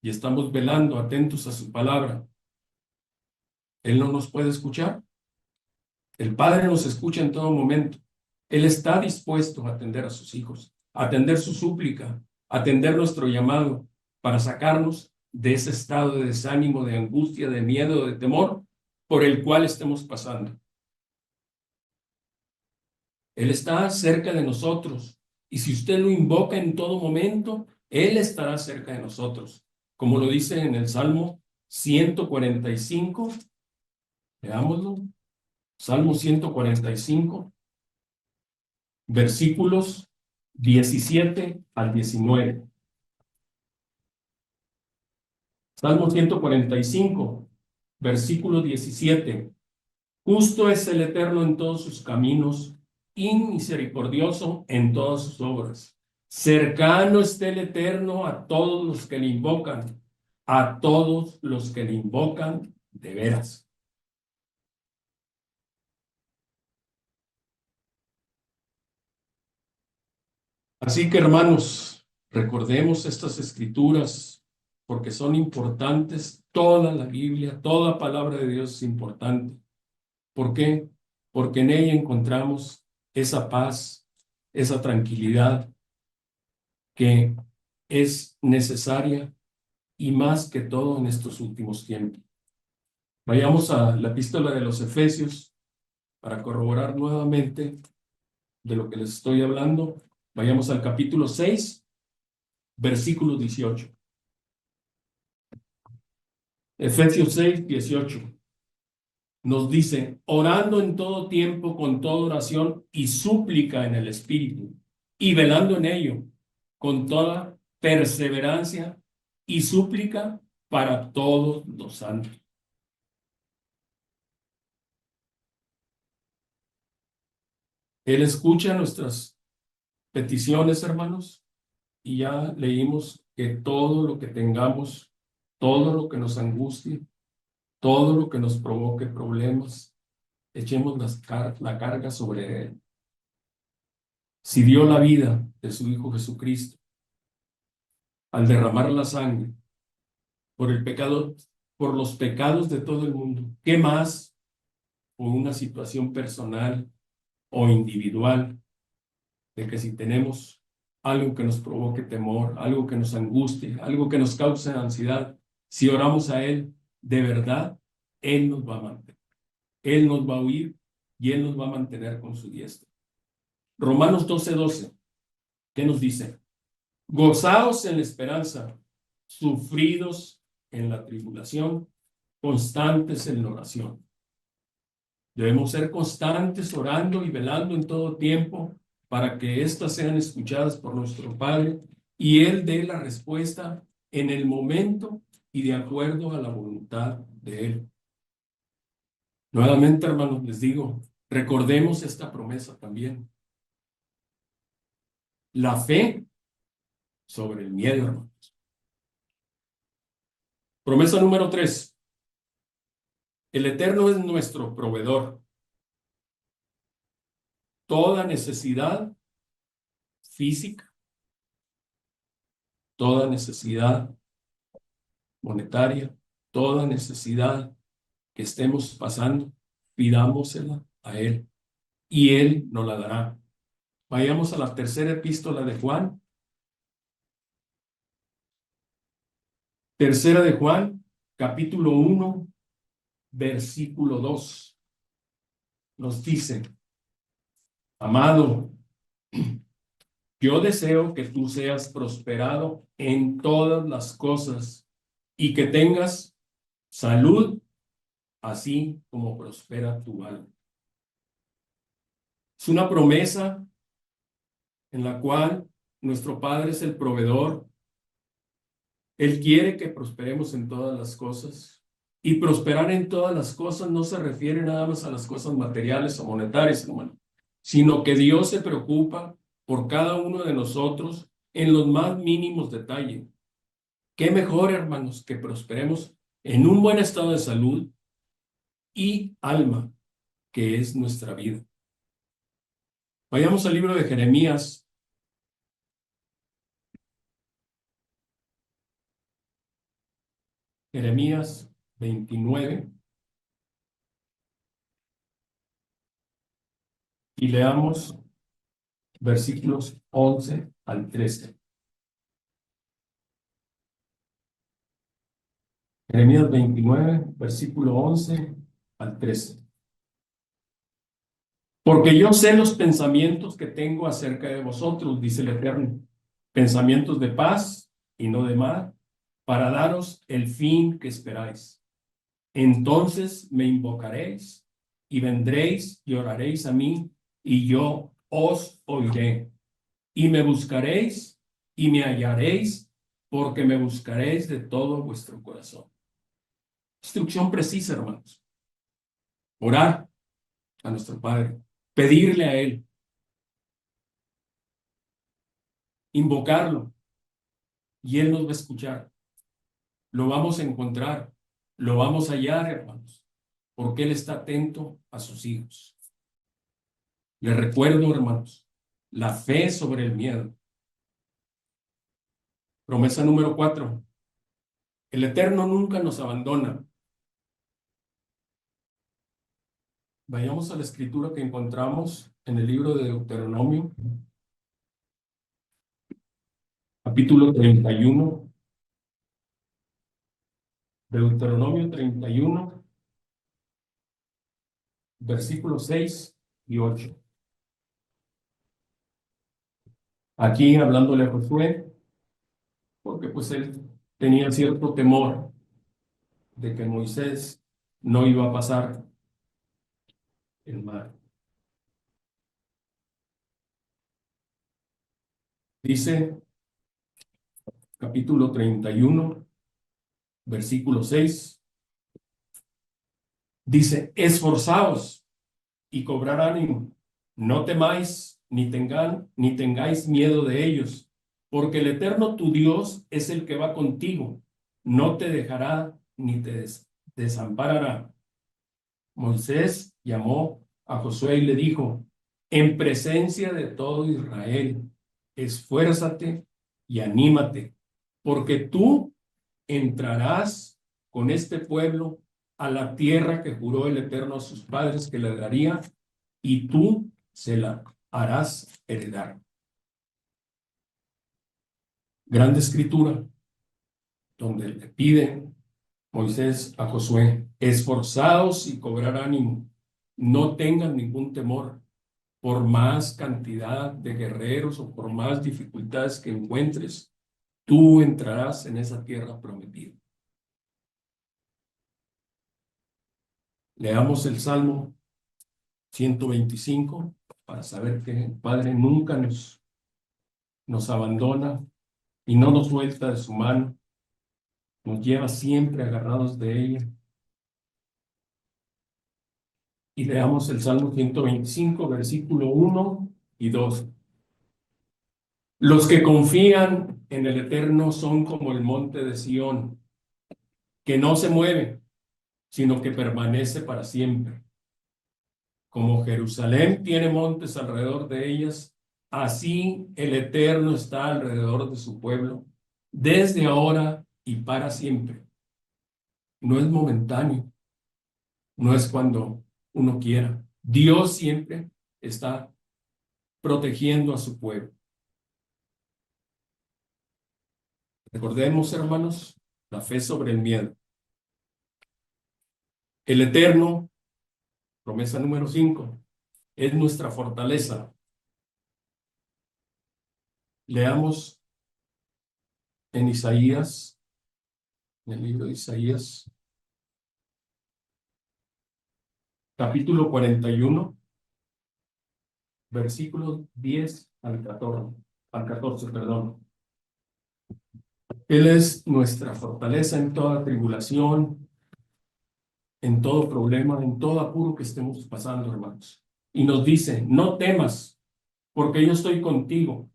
y estamos velando, atentos a su palabra, Él no nos puede escuchar? El Padre nos escucha en todo momento. Él está dispuesto a atender a sus hijos, a atender su súplica, a atender nuestro llamado para sacarnos de ese estado de desánimo, de angustia, de miedo, de temor por el cual estemos pasando. Él está cerca de nosotros, y si usted lo invoca en todo momento, Él estará cerca de nosotros, como lo dice en el Salmo 145. Veámoslo. Salmo 145, versículos 17 al 19. Salmo 145, versículo 17. Justo es el Eterno en todos sus caminos y misericordioso en todas sus obras. Cercano está el Eterno a todos los que le invocan, a todos los que le invocan de veras. Así que, hermanos, recordemos estas escrituras porque son importantes. Toda la Biblia, toda palabra de Dios es importante. ¿Por qué? Porque en ella encontramos esa paz, esa tranquilidad que es necesaria y más que todo en estos últimos tiempos. Vayamos a la epístola de los Efesios para corroborar nuevamente de lo que les estoy hablando. Vayamos al capítulo 6, versículo 18. Efesios 6, 18. Nos dice: orando en todo tiempo con toda oración y súplica en el Espíritu, y velando en ello con toda perseverancia y súplica para todos los santos. Él escucha nuestras peticiones, hermanos, y ya leímos que todo lo que tengamos, todo lo que nos angustie, todo lo que nos provoque problemas, echemos la carga sobre Él. Si dio la vida de su Hijo Jesucristo al derramar la sangre por el pecado, por los pecados de todo el mundo, ¿qué más con una situación personal o individual de que si tenemos algo que nos provoque temor, algo que nos angustie, algo que nos cause ansiedad, si oramos a Él, de verdad, Él nos va a mantener, Él nos va a oír y Él nos va a mantener con su diestra? Romanos 12:12, ¿qué nos dice? Gozaos en la esperanza, sufridos en la tribulación, constantes en la oración. Debemos ser constantes orando y velando en todo tiempo para que éstas sean escuchadas por nuestro Padre y Él dé la respuesta en el momento y de acuerdo a la voluntad de Él. Nuevamente, hermanos, les digo, recordemos esta promesa también. La fe sobre el miedo, hermanos. Promesa número 3. El Eterno es nuestro proveedor. Toda necesidad física, toda necesidad monetaria, toda necesidad que estemos pasando, pidámosela a Él y Él nos la dará. Vayamos a la tercera epístola de Juan. Tercera de Juan, capítulo 1, versículo 2. Nos dice: amado, yo deseo que tú seas prosperado en todas las cosas y que tengas salud, así como prospera tu alma. Es una promesa en la cual nuestro Padre es el proveedor. Él quiere que prosperemos en todas las cosas. Y prosperar en todas las cosas no se refiere nada más a las cosas materiales o monetarias, hermano, sino que Dios se preocupa por cada uno de nosotros en los más mínimos detalles. Qué mejor, hermanos, que prosperemos en un buen estado de salud y alma, que es nuestra vida. Vayamos al libro de Jeremías. Jeremías 29. Y leamos versículos 11 al 13. Jeremías 29, versículo 11 al 13. Porque yo sé los pensamientos que tengo acerca de vosotros, dice el Eterno, pensamientos de paz y no de mal, para daros el fin que esperáis. Entonces me invocaréis y vendréis y oraréis a mí, y yo os oiré. Y me buscaréis y me hallaréis, porque me buscaréis de todo vuestro corazón. Instrucción precisa, hermanos. Orar a nuestro Padre, pedirle a Él, invocarlo, y Él nos va a escuchar. Lo vamos a encontrar, lo vamos a hallar, hermanos, porque Él está atento a sus hijos. Les recuerdo, hermanos, la fe sobre el miedo. Promesa número 4. El Eterno nunca nos abandona. Vayamos a la escritura que encontramos en el libro de Deuteronomio, capítulo 31. Deuteronomio 31, versículos 6 y 8. Aquí hablándole a Josué, porque pues él tenía cierto temor de que Moisés no iba a pasar el mar. Dice capítulo 31, versículo 6, dice: esforzaos y cobrar ánimo, no temáis ni tengáis miedo de ellos, porque el Eterno tu Dios es el que va contigo, no te dejará ni te desamparará. Moisés llamó a Josué y le dijo: en presencia de todo Israel, esfuérzate y anímate, porque tú entrarás con este pueblo a la tierra que juró el Eterno a sus padres que le daría, y tú se la harás heredar. Grande escritura, donde le pide Moisés a Josué: esforzaos y cobrar ánimo, no tengan ningún temor, por más cantidad de guerreros o por más dificultades que encuentres, tú entrarás en esa tierra prometida. Leamos el Salmo 125 para saber que el Padre nunca nos abandona y no nos suelta de su mano, nos lleva siempre agarrados de ella. Y leamos el Salmo 125, versículo 1 y 2. Los que confían en el Eterno son como el monte de Sión, que no se mueve, sino que permanece para siempre. Como Jerusalén tiene montes alrededor de ellas, así el Eterno está alrededor de su pueblo, desde ahora y para siempre. No es momentáneo, no es cuando uno quiera. Dios siempre está protegiendo a su pueblo. Recordemos, hermanos, la fe sobre el miedo. El Eterno, promesa número 5, es nuestra fortaleza. Leamos en Isaías, en el libro de Isaías, capítulo 41, versículos 10 al 14, perdón. Él es nuestra fortaleza en toda tribulación, en todo problema, en todo apuro que estemos pasando, hermanos. Y nos dice, no temas, porque yo estoy contigo.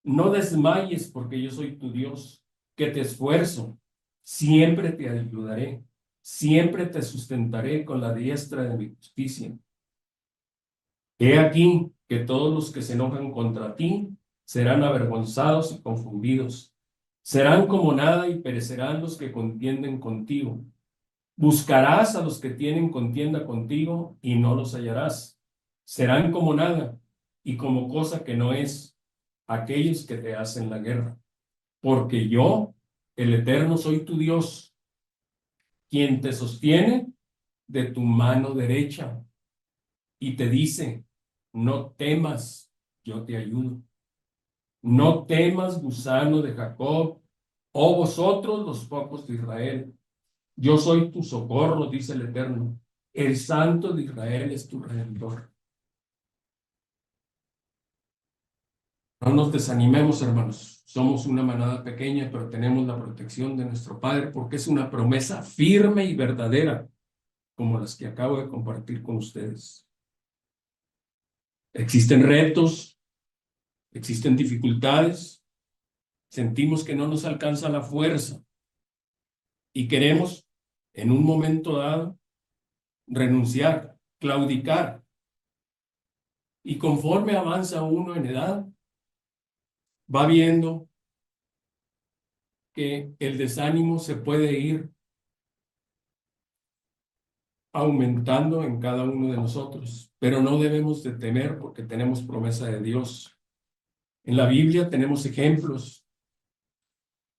No desmayes, porque yo soy tu Dios, que te esfuerzo. Siempre te ayudaré. Siempre te sustentaré con la diestra de mi justicia. He aquí que todos los que se enojan contra ti serán avergonzados y confundidos. Serán como nada y perecerán los que contienden contigo. Buscarás a los que tienen contienda contigo y no los hallarás. Serán como nada y como cosa que no es aquellos que te hacen la guerra. Porque yo, el Eterno, soy tu Dios, quien te sostiene de tu mano derecha y te dice, no temas, yo te ayudo. No temas, gusano de Jacob, oh vosotros los pocos de Israel. Yo soy tu socorro, dice el Eterno. El Santo de Israel es tu Redentor. No nos desanimemos, hermanos. Somos una manada pequeña, pero tenemos la protección de nuestro Padre porque es una promesa firme y verdadera, como las que acabo de compartir con ustedes. Existen retos, existen dificultades, sentimos que no nos alcanza la fuerza y queremos, en un momento dado, renunciar, claudicar. Y conforme avanza uno en edad, va viendo que el desánimo se puede ir aumentando en cada uno de nosotros, pero no debemos de temer porque tenemos promesa de Dios. En la Biblia tenemos ejemplos.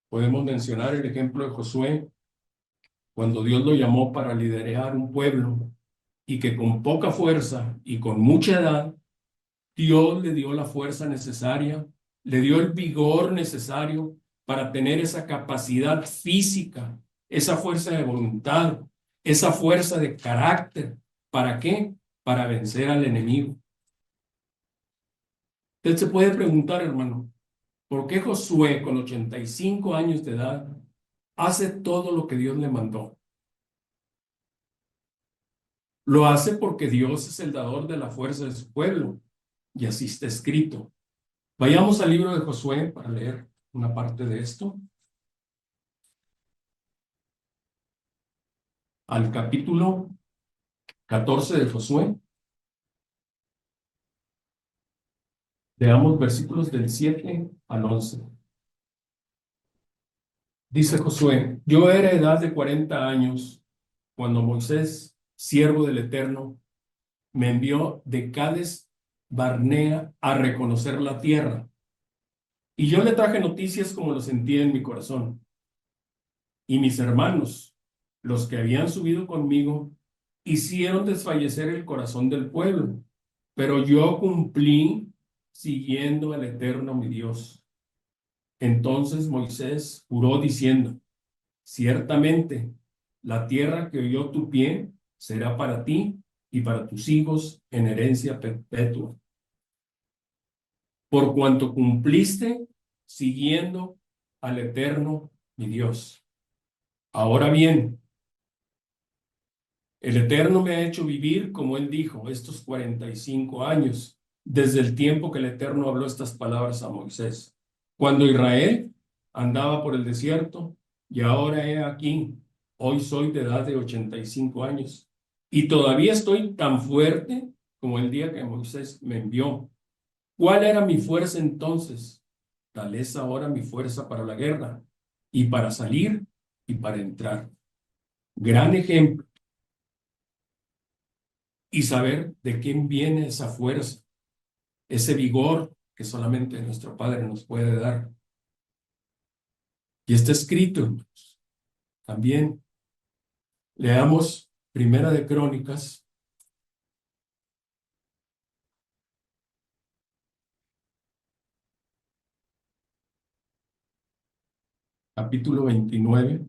Podemos mencionar el ejemplo de Josué, cuando Dios lo llamó para liderar un pueblo y que con poca fuerza y con mucha edad, Dios le dio la fuerza necesaria, le dio el vigor necesario para tener esa capacidad física, esa fuerza de voluntad, esa fuerza de carácter. ¿Para qué? Para vencer al enemigo. Usted se puede preguntar, hermano, ¿por qué Josué, con 85 años de edad, hace todo lo que Dios le mandó? Lo hace porque Dios es el dador de la fuerza de su pueblo, y así está escrito. Vayamos al libro de Josué para leer una parte de esto. Al capítulo 14 de Josué. Leamos versículos del 7 al 11. Dice Josué, yo era edad de 40 años cuando Moisés, siervo del Eterno, me envió de Cades Barnea a reconocer la tierra. Y yo le traje noticias como lo sentía en mi corazón. Y mis hermanos, los que habían subido conmigo, hicieron desfallecer el corazón del pueblo. Pero yo cumplí siguiendo al Eterno mi Dios. Entonces Moisés juró diciendo, ciertamente la tierra que oyó tu pie será para ti y para tus hijos en herencia perpetua, por cuanto cumpliste siguiendo al Eterno mi Dios. Ahora bien, el Eterno me ha hecho vivir, como él dijo, estos 45 años, desde el tiempo que el Eterno habló estas palabras a Moisés. Cuando Israel andaba por el desierto, y ahora he aquí, hoy soy de edad de 85 años, y todavía estoy tan fuerte como el día que Moisés me envió. ¿Cuál era mi fuerza entonces? Tal es ahora mi fuerza para la guerra, y para salir y para entrar. Gran ejemplo y saber de quién viene esa fuerza, ese vigor que solamente nuestro Padre nos puede dar. Y está escrito, hermanos. También leamos Primera de Crónicas, capítulo 29,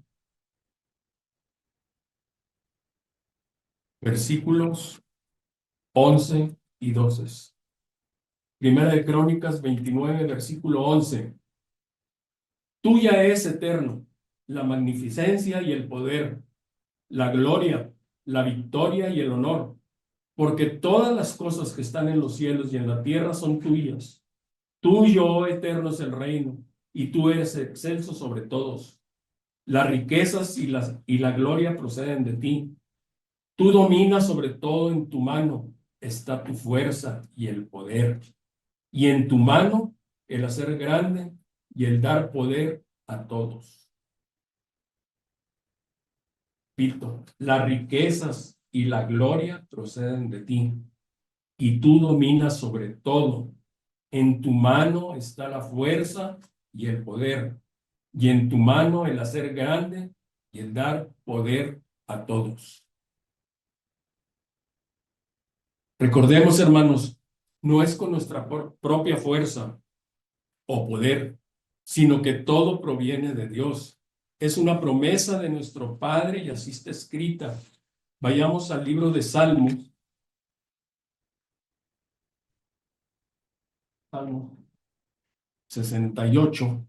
versículos 11 y 12. Primera de Crónicas 29, versículo 11. Tuya es eterno la magnificencia y el poder, la gloria, la victoria y el honor, porque todas las cosas que están en los cielos y en la tierra son tuyas. Tuyo, oh eterno, es el reino, y tú eres excelso sobre todos. Las riquezas y la gloria proceden de ti. Tú dominas sobre todo, en tu mano está tu fuerza y el poder, y en tu mano el hacer grande y el dar poder a todos. Pito, las riquezas y la gloria proceden de ti, y tú dominas sobre todo. En tu mano está la fuerza y el poder, y en tu mano el hacer grande y el dar poder a todos. Recordemos, hermanos, no es con nuestra propia fuerza o poder, sino que todo proviene de Dios. Es una promesa de nuestro Padre y así está escrita. Vayamos al libro de Salmos, Salmo 68,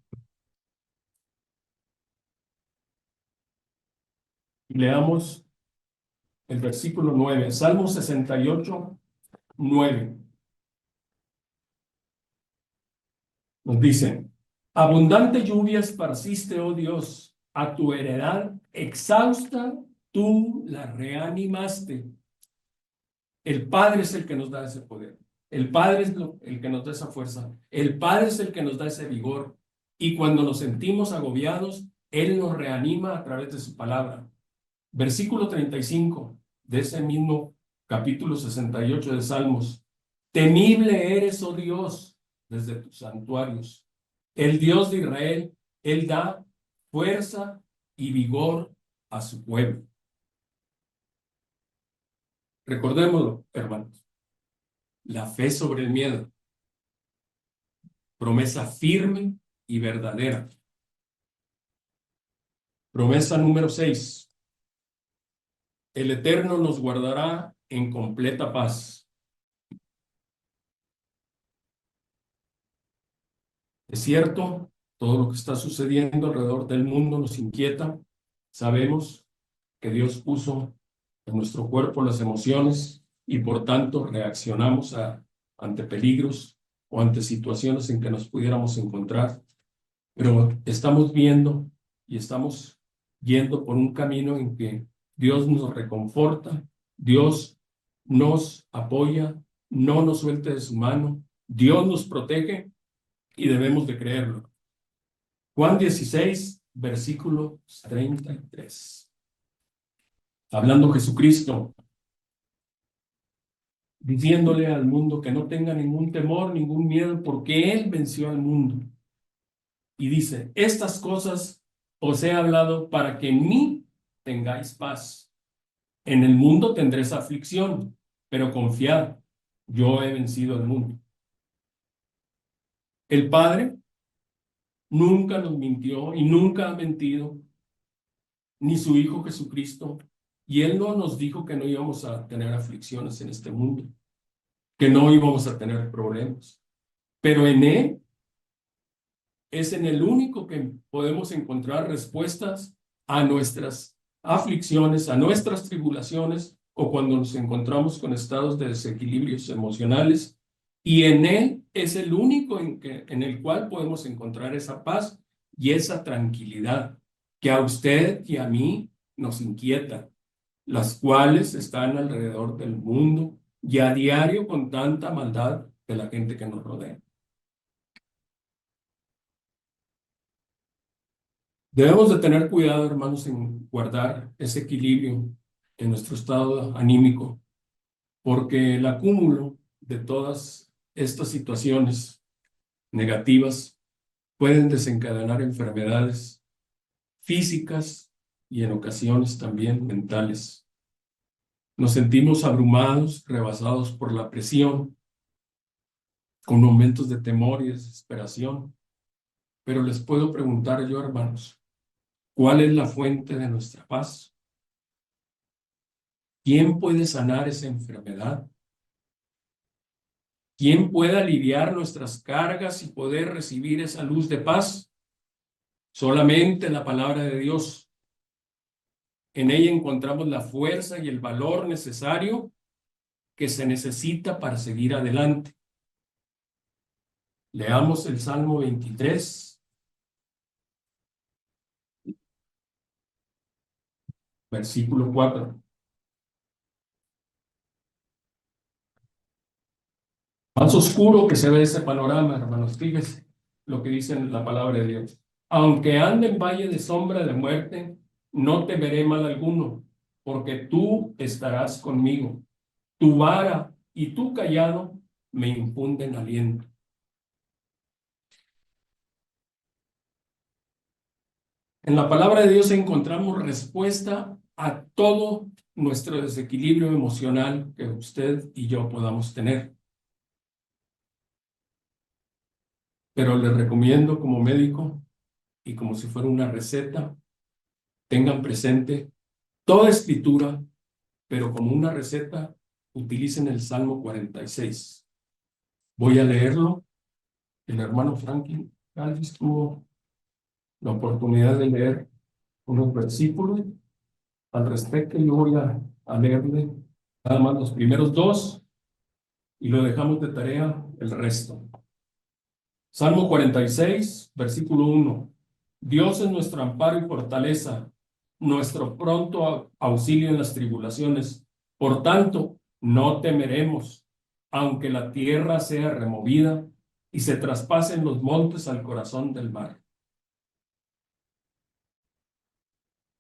y leamos el versículo 9. Salmo 68, 9. Nos dice: abundante lluvia esparciste, oh Dios, a tu heredad exhausta tú la reanimaste. El Padre es el que nos da ese poder. El Padre es el que nos da esa fuerza. El Padre es el que nos da ese vigor. Y cuando nos sentimos agobiados, Él nos reanima a través de su palabra. Versículo 35 de ese mismo capítulo 68 de Salmos. Temible eres, oh Dios, desde tus santuarios. El Dios de Israel, Él da fuerza y vigor a su pueblo. Recordémoslo, hermanos. La fe sobre el miedo. Promesa firme y verdadera. Promesa número 6. El Eterno nos guardará en completa paz. Es cierto, todo lo que está sucediendo alrededor del mundo nos inquieta. Sabemos que Dios puso en nuestro cuerpo las emociones y por tanto reaccionamos ante peligros o ante situaciones en que nos pudiéramos encontrar. Pero estamos viendo y estamos yendo por un camino en que Dios nos reconforta, Dios nos apoya, no nos suelte de su mano, Dios nos protege y debemos de creerlo. Juan 16, versículo 33. Hablando Jesucristo, diciéndole al mundo que no tenga ningún temor, ningún miedo, porque Él venció al mundo. Y dice: estas cosas os he hablado para que en mí tengáis paz. En el mundo tendréis aflicción, pero confiad, yo he vencido al mundo. El Padre nunca nos mintió y nunca ha mentido, ni su Hijo Jesucristo, y Él no nos dijo que no íbamos a tener aflicciones en este mundo, que no íbamos a tener problemas, pero en Él es en el único que podemos encontrar respuestas a nuestras aflicciones, a nuestras tribulaciones o cuando nos encontramos con estados de desequilibrios emocionales. Y en Él es el único en el cual podemos encontrar esa paz y esa tranquilidad que a usted y a mí nos inquieta, las cuales están alrededor del mundo y a diario con tanta maldad de la gente que nos rodea. Debemos de tener cuidado, hermanos, en guardar ese equilibrio en nuestro estado anímico, porque el acúmulo de todas estas situaciones negativas pueden desencadenar enfermedades físicas y en ocasiones también mentales. Nos sentimos abrumados, rebasados por la presión, con momentos de temor y desesperación. Pero les puedo preguntar yo, hermanos, ¿cuál es la fuente de nuestra paz? ¿Quién puede sanar esa enfermedad? ¿Quién puede aliviar nuestras cargas y poder recibir esa luz de paz? Solamente la palabra de Dios. En ella encontramos la fuerza y el valor necesario que se necesita para seguir adelante. Leamos el Salmo 23, versículo 4. Más oscuro que se ve ese panorama, hermanos, fíjense lo que dice la palabra de Dios. Aunque ande en valle de sombra de muerte, no temeré mal alguno, porque tú estarás conmigo. Tu vara y tu cayado me infunden aliento. En la palabra de Dios encontramos respuesta a todo nuestro desequilibrio emocional que usted y yo podamos tener. Pero les recomiendo como médico y como si fuera una receta, tengan presente toda escritura, pero como una receta, utilicen el Salmo 46. Voy a leerlo. El hermano Franklin Calvis tuvo la oportunidad de leer unos versículos al respecto. Yo voy a leerle nada más los primeros dos y lo dejamos de tarea el resto. Salmo 46, versículo 1. Dios es nuestro amparo y fortaleza, nuestro pronto auxilio en las tribulaciones. Por tanto, no temeremos, aunque la tierra sea removida y se traspasen los montes al corazón del mar.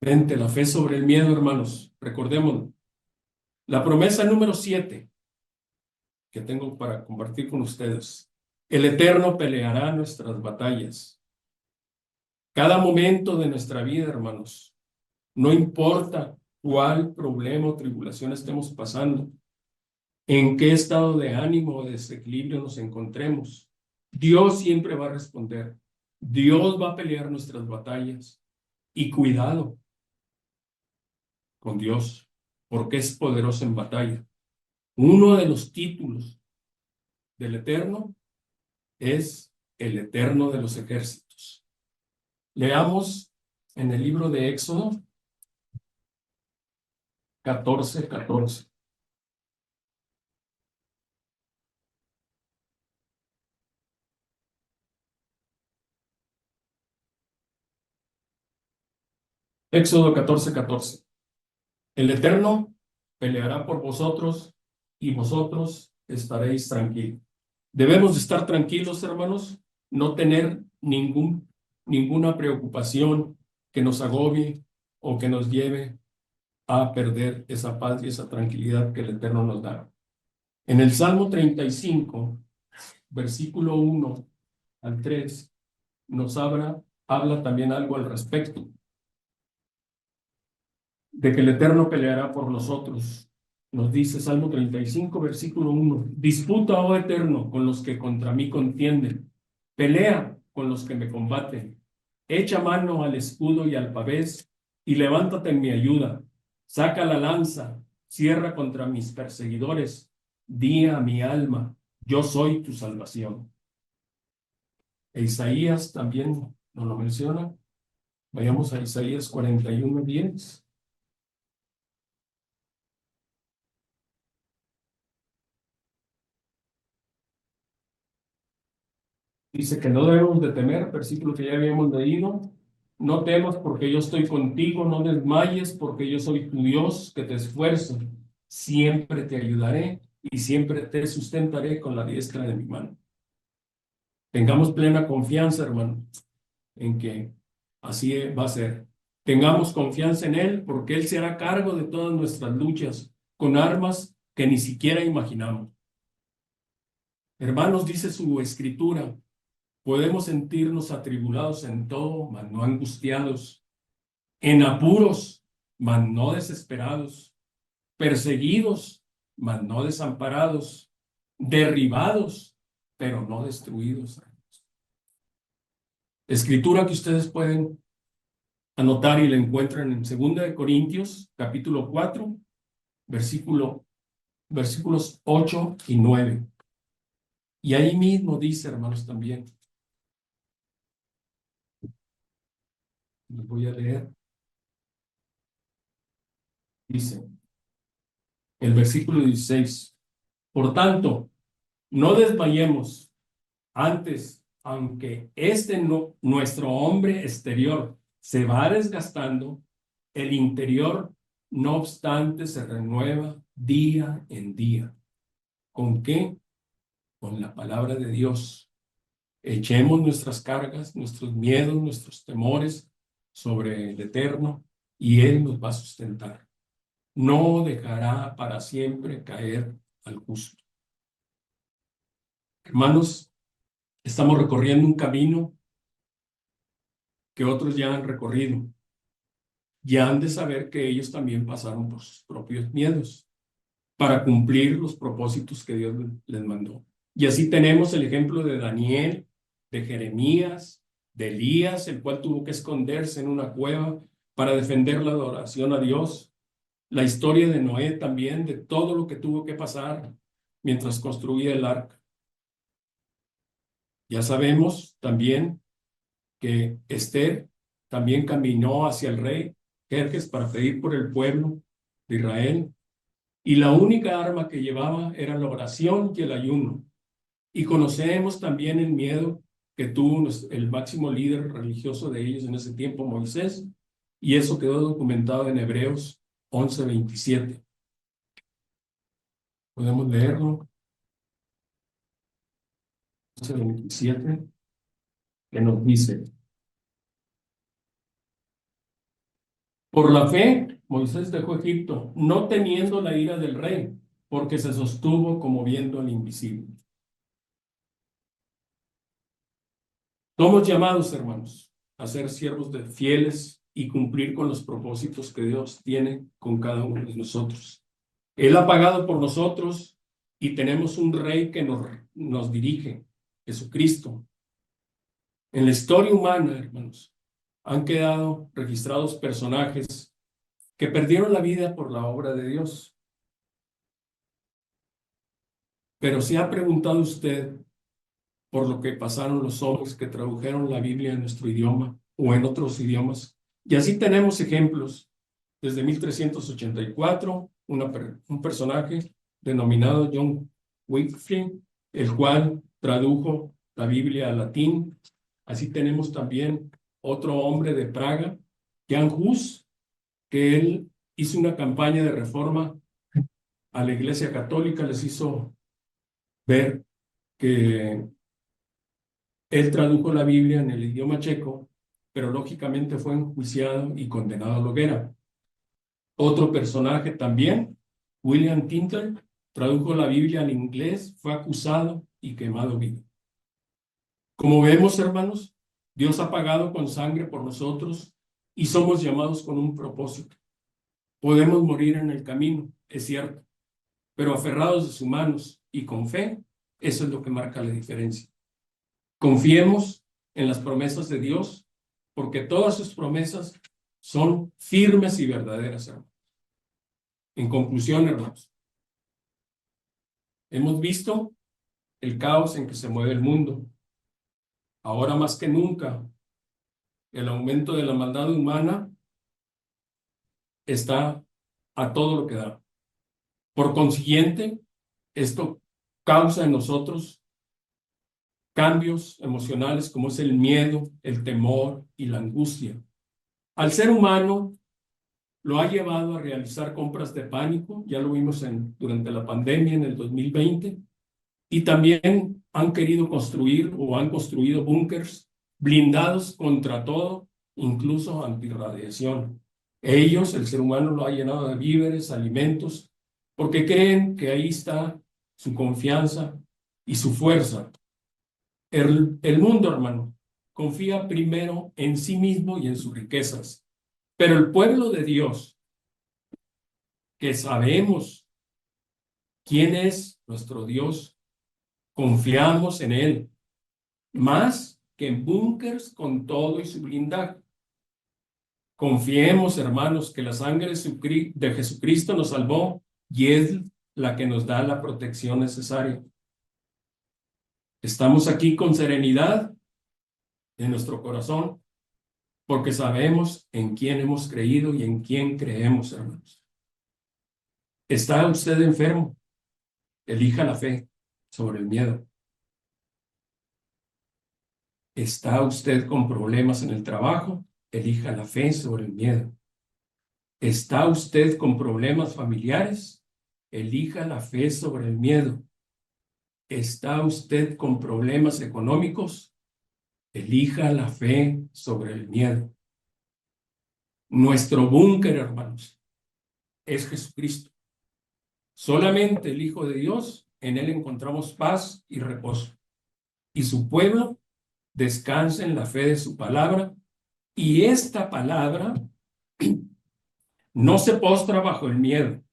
Frente la fe sobre el miedo, hermanos, recordémoslo. La promesa número 7 que tengo para compartir con ustedes. El Eterno peleará nuestras batallas. Cada momento de nuestra vida, hermanos, no importa cuál problema o tribulación estemos pasando, en qué estado de ánimo o desequilibrio nos encontremos, Dios siempre va a responder. Dios va a pelear nuestras batallas. Y cuidado con Dios, porque es poderoso en batalla. Uno de los títulos del Eterno es el Eterno de los ejércitos. Leamos en el libro de Éxodo 14:14. Éxodo 14:14. El Eterno peleará por vosotros y vosotros estaréis tranquilos. Debemos de estar tranquilos, hermanos, no tener ninguna preocupación que nos agobie o que nos lleve a perder esa paz y esa tranquilidad que el Eterno nos da. En el Salmo 35, versículo 1 al 3, nos habla también algo al respecto, de que el Eterno peleará por nosotros. Nos dice Salmo 35, versículo 1, disputa, oh Eterno, con los que contra mí contienden, pelea con los que me combaten, echa mano al escudo y al pavés, y levántate en mi ayuda, saca la lanza, cierra contra mis perseguidores, di a mi alma, yo soy tu salvación. E Isaías también nos lo menciona. Vayamos a Isaías 41:10. Dice que no debemos de temer, versículo que ya habíamos leído. No temas porque yo estoy contigo, no desmayes porque yo soy tu Dios que te esfuerzo. Siempre te ayudaré y siempre te sustentaré con la diestra de mi mano. Tengamos plena confianza, hermano, en que así va a ser. Tengamos confianza en Él porque Él se hará cargo de todas nuestras luchas con armas que ni siquiera imaginamos. Hermanos, dice su escritura, podemos sentirnos atribulados en todo, mas no angustiados, en apuros, mas no desesperados, perseguidos, mas no desamparados, derribados, pero no destruidos. Escritura que ustedes pueden anotar y la encuentran en 2 Corintios, capítulo 4, versículos 8 y 9. Y ahí mismo dice, hermanos, también, les voy a leer, dice, el versículo 16, por tanto, no desmayemos antes, aunque nuestro hombre exterior se va desgastando, el interior, no obstante, se renueva día en día. ¿Con qué? Con la palabra de Dios. Echemos nuestras cargas, nuestros miedos, nuestros temores sobre el Eterno y Él nos va a sustentar. No dejará para siempre caer al justo. Hermanos, estamos recorriendo un camino que otros ya han recorrido. Ya han de saber que ellos también pasaron por sus propios miedos para cumplir los propósitos que Dios les mandó. Y así tenemos el ejemplo de Daniel, de Jeremías, de Elías, el cual tuvo que esconderse en una cueva para defender la adoración a Dios. La historia de Noé también, de todo lo que tuvo que pasar mientras construía el arca. Ya sabemos también que Esther también caminó hacia el rey Jerjes para pedir por el pueblo de Israel. Y la única arma que llevaba era la oración y el ayuno. Y conocemos también el miedo que tuvo el máximo líder religioso de ellos en ese tiempo, Moisés, y eso quedó documentado en Hebreos 11:27. Podemos leerlo. 11:27, que nos dice: por la fe, Moisés dejó Egipto, no temiendo la ira del rey, porque se sostuvo como viendo al invisible. Somos llamados, hermanos, a ser siervos fieles y cumplir con los propósitos que Dios tiene con cada uno de nosotros. Él ha pagado por nosotros y tenemos un rey que nos dirige, Jesucristo. En la historia humana, hermanos, han quedado registrados personajes que perdieron la vida por la obra de Dios. Pero ¿se ha preguntado usted por lo que pasaron los hombres que tradujeron la Biblia en nuestro idioma o en otros idiomas? Y así tenemos ejemplos. Desde 1384, un personaje denominado John Wycliffe, el cual tradujo la Biblia al latín. Así tenemos también otro hombre de Praga, Jan Hus, que él hizo una campaña de reforma a la Iglesia Católica, les hizo ver que él tradujo la Biblia en el idioma checo, pero lógicamente fue enjuiciado y condenado a la hoguera. Otro personaje también, William Tyndale, tradujo la Biblia al inglés, fue acusado y quemado vivo. Como vemos, hermanos, Dios ha pagado con sangre por nosotros y somos llamados con un propósito. Podemos morir en el camino, es cierto, pero aferrados de sus manos y con fe, eso es lo que marca la diferencia. Confiemos en las promesas de Dios, porque todas sus promesas son firmes y verdaderas, hermanos. En conclusión, hermanos, hemos visto el caos en que se mueve el mundo. Ahora más que nunca, el aumento de la maldad humana está a todo lo que da. Por consiguiente, esto causa en nosotros cambios emocionales como es el miedo, el temor y la angustia. Al ser humano lo ha llevado a realizar compras de pánico, ya lo vimos durante la pandemia en el 2020, y también han querido construir o han construido búnkers blindados contra todo, incluso antirradiación. Ellos, el ser humano, lo ha llenado de víveres, alimentos, porque creen que ahí está su confianza y su fuerza. El mundo, hermano, confía primero en sí mismo y en sus riquezas, pero el pueblo de Dios, que sabemos quién es nuestro Dios, confiamos en Él, más que en búnkers con todo y su blindaje. Confiemos, hermanos, que la sangre de Jesucristo nos salvó y es la que nos da la protección necesaria. Estamos aquí con serenidad en nuestro corazón porque sabemos en quién hemos creído y en quién creemos, hermanos. ¿Está usted enfermo? Elija la fe sobre el miedo. ¿Está usted con problemas en el trabajo? Elija la fe sobre el miedo. ¿Está usted con problemas familiares? Elija la fe sobre el miedo. ¿Está usted con problemas económicos? Elija la fe sobre el miedo. Nuestro búnker, hermanos, es Jesucristo. Solamente el Hijo de Dios, en Él encontramos paz y reposo. Y su pueblo descansa en la fe de su palabra. Y esta palabra no se postra bajo el miedo.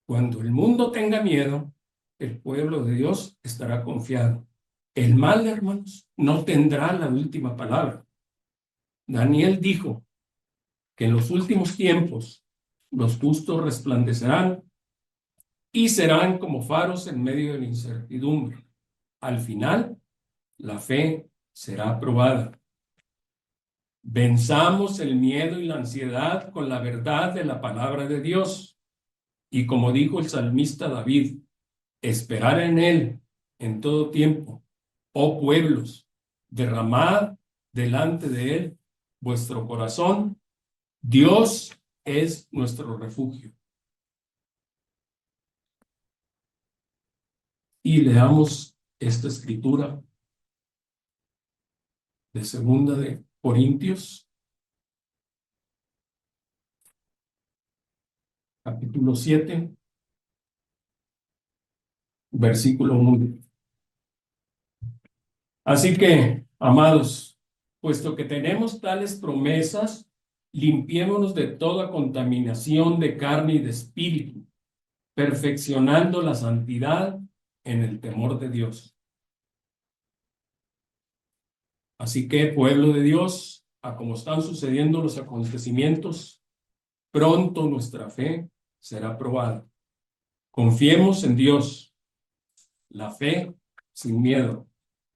Cuando el mundo tenga miedo, el pueblo de Dios estará confiado. El mal, hermanos, no tendrá la última palabra. Daniel dijo que en los últimos tiempos los justos resplandecerán y serán como faros en medio de la incertidumbre. Al final, la fe será aprobada. Venzamos el miedo y la ansiedad con la verdad de la palabra de Dios. Y como dijo el salmista David, esperar en Él en todo tiempo, oh pueblos, derramad delante de Él vuestro corazón. Dios es nuestro refugio. Y leamos esta escritura de Segunda de Corintios, capítulo 7, versículo 1. Así que, amados, puesto que tenemos tales promesas, limpiémonos de toda contaminación de carne y de espíritu, perfeccionando la santidad en el temor de Dios. Así que, pueblo de Dios, a como están sucediendo los acontecimientos, pronto nuestra fe será probada. Confiemos en Dios. La fe sin miedo.